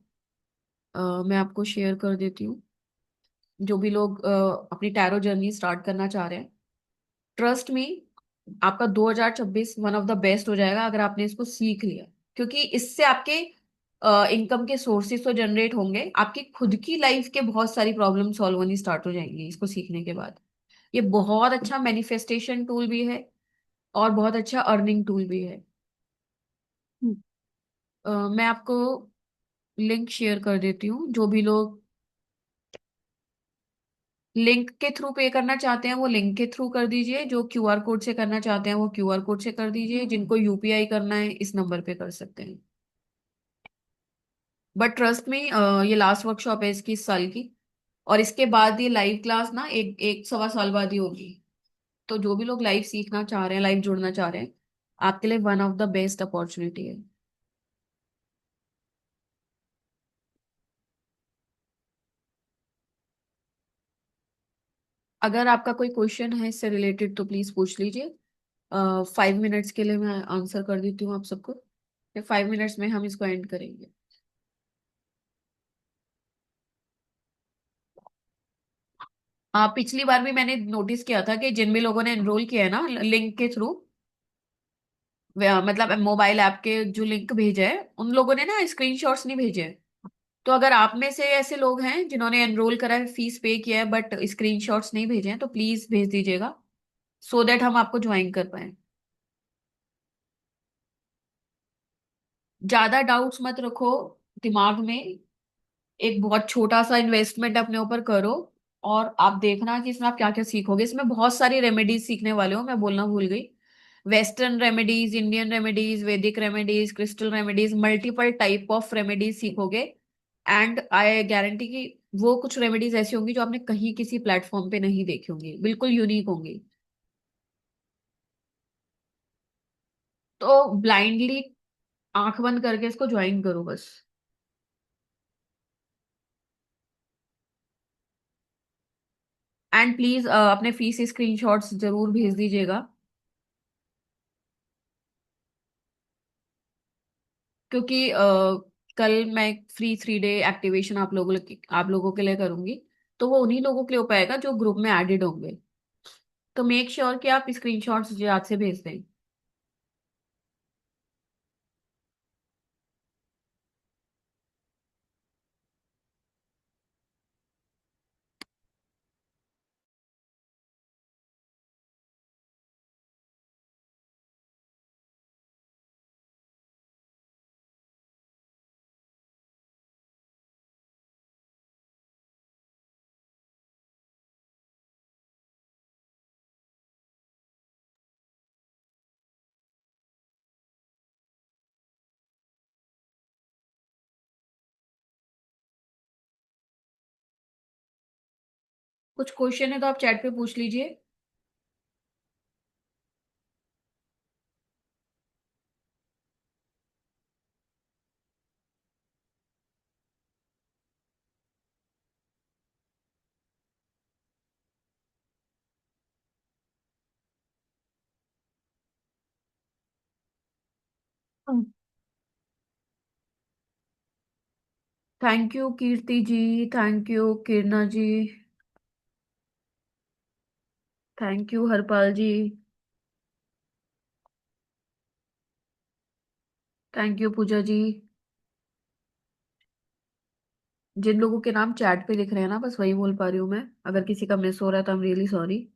मैं आपको शेयर कर देती हूँ। जो भी लोग अपनी टैरो जर्नी स्टार्ट करना चाह रहे हैं, ट्रस्ट मी, आपका 2026 वन ऑफ द बेस्ट हो जाएगा अगर आपने इसको सीख लिया। क्योंकि इससे आपके इनकम के सोर्सेस तो जनरेट होंगे, आपकी खुद की लाइफ के बहुत सारी प्रॉब्लम सॉल्व होनी स्टार्ट हो जाएंगी इसको सीखने के बाद। ये बहुत अच्छा मैनिफेस्टेशन टूल भी है, और बहुत अच्छा अर्निंग टूल भी है। मैं आपको लिंक शेयर कर देती हूँ। जो भी लोग लिंक के थ्रू पे करना चाहते हैं वो लिंक के थ्रू कर दीजिए, जो क्यूआर कोड से करना चाहते हैं वो क्यूआर कोड से कर दीजिए, जिनको यूपीआई करना है इस नंबर पे कर सकते हैं। बट ट्रस्ट में ये लास्ट वर्कशॉप है इसकी, इस साल की। और इसके बाद ये लाइव क्लास ना एक एक सवा साल बाद ही होगी। तो जो भी लोग लाइव सीखना चाह रहे हैं, लाइव जुड़ना चाह रहे हैं, आपके लिए one of the best opportunity है। अगर आपका कोई क्वेश्चन है इससे रिलेटेड तो प्लीज पूछ लीजिए। 5 मिनट्स के लिए मैं आंसर कर देती हूँ आप सबको, फिर 5 मिनट्स में हम इसको एंड करेंगे। पिछली बार भी मैंने नोटिस किया था कि जिन भी लोगों ने एनरोल किया है ना लिंक के थ्रू, मतलब मोबाइल ऐप के जो लिंक भेजे है, उन लोगों ने ना स्क्रीनशॉट्स नहीं भेजे हैं। तो अगर आप में से ऐसे लोग हैं जिन्होंने एनरोल करा है, फीस पे किया है, बट स्क्रीनशॉट्स नहीं भेजे हैं, तो प्लीज भेज दीजिएगा, सो दैट हम आपको ज्वाइन कर पाए। ज्यादा डाउट्स मत रखो दिमाग में, एक बहुत छोटा सा इन्वेस्टमेंट अपने ऊपर करो, और आप देखना कि इसमें आप क्या क्या सीखोगे। इसमें बहुत सारी रेमेडीज सीखने वाले हो, मैं बोलना भूल गई। वेस्टर्न रेमेडीज, इंडियन रेमेडीज, वैदिक remedies, crystal remedies, multiple type of remedies सीखोगे। एंड आई गारंटी कि वो कुछ रेमेडीज ऐसी होंगी जो आपने कहीं किसी प्लेटफॉर्म पे नहीं देखी होंगी, बिल्कुल यूनिक होंगी। तो ब्लाइंडली आंख बंद करके इसको ज्वाइन करो बस। एंड प्लीज अपने फीस स्क्रीनशॉट्स जरूर भेज दीजिएगा, क्योंकि कल मैं फ्री 3 डे एक्टिवेशन आप लोगों के लिए करूंगी, तो वो उन्हीं लोगों के लिए हो पाएगा जो ग्रुप में एडेड होंगे। तो मेक श्योर कि आप स्क्रीनशॉट्स याद से भेज दें। कुछ क्वेश्चन है तो आप चैट पे पूछ लीजिए। Thank you Kirti ji, thank you Kirana ji, thank you Harpal ji, thank you Pooja ji. जिन लोगों के नाम चैट पे लिख रहे हैं ना, बस वही बोल पा रही हूँ मैं। अगर किसी का मिस हो रहा है तो I am really sorry.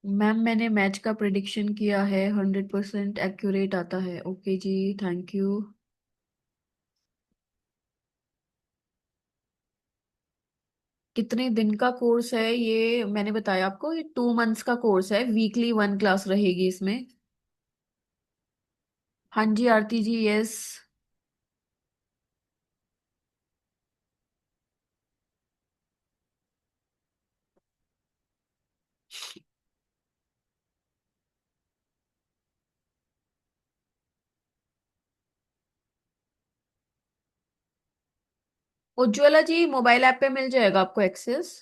Ma'am मैंने मैच का प्रिडिक्शन किया है, 100% एक्यूरेट आता है। Okay ji, thank you. कितने दिन का कोर्स है ये मैंने बताया आपको, ये 2 मंथ्स का कोर्स है, वीकली 1 क्लास रहेगी इसमें। हाँ जी आरती जी, यस। उज्ज्वला जी, मोबाइल ऐप पे मिल जाएगा आपको एक्सेस।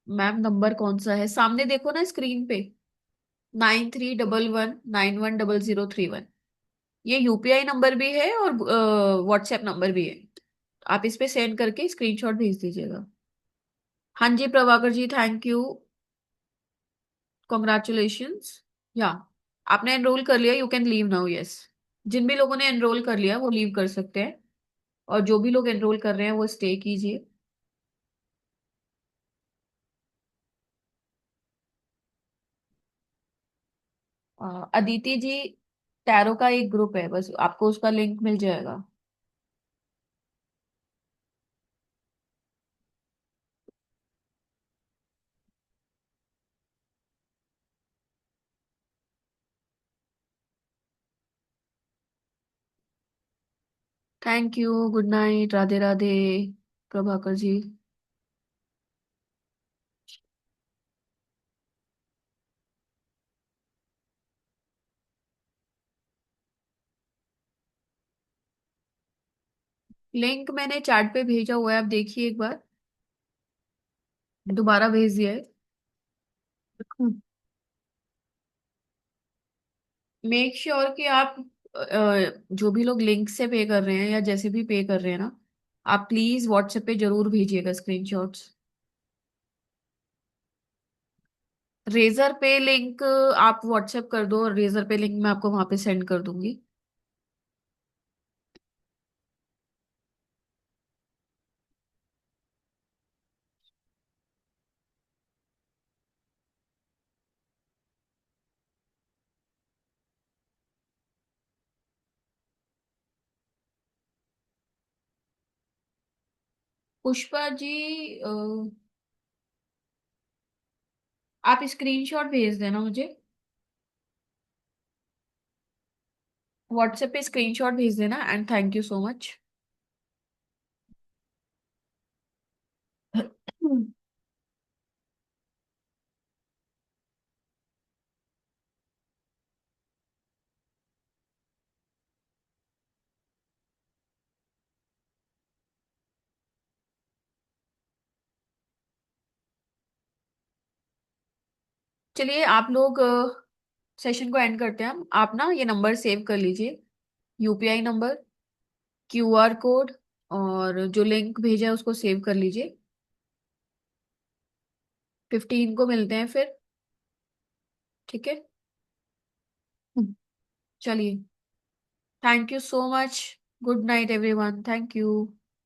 मैम नंबर कौन सा है, सामने देखो ना स्क्रीन पे, 9311910031। ये यूपीआई नंबर भी है और व्हाट्सएप नंबर भी है। आप इस पे सेंड करके स्क्रीनशॉट भेज दीजिएगा। हाँ जी Prabhakar ji, thank you, congratulations. या आपने एनरोल कर लिया, you can leave now, yes. जिन भी लोगों ने एनरोल कर लिया वो लीव कर सकते हैं, और जो भी लोग एनरोल कर रहे हैं वो स्टे कीजिए। अदिति जी, टैरो का एक ग्रुप है, बस आपको उसका लिंक मिल जाएगा। Thank you, good night, Radhe Radhe Prabhakar ji. Link मैंने चैट पे भेजा हुआ है, आप देखिए एक बार, दोबारा भेज दिया है। मेक श्योर कि आप जो भी लोग लिंक से पे कर रहे हैं या जैसे भी पे कर रहे हैं ना, आप प्लीज व्हाट्सएप पे जरूर भेजिएगा स्क्रीनशॉट्स। रेजर पे लिंक आप व्हाट्सएप कर दो, और रेजर पे लिंक मैं आपको वहां पे सेंड कर दूंगी। पुष्पा जी, आप स्क्रीनशॉट भेज देना मुझे, व्हाट्सएप पे स्क्रीनशॉट भेज देना। And thank you so much. चलिए आप लोग सेशन को एंड करते हैं। हम आप ना ये नंबर सेव कर लीजिए, यूपीआई नंबर, क्यूआर कोड, और जो लिंक भेजा है उसको सेव कर लीजिए। 15 को मिलते हैं फिर, ठीक है? चलिए, thank you so much. Good night everyone, thank you.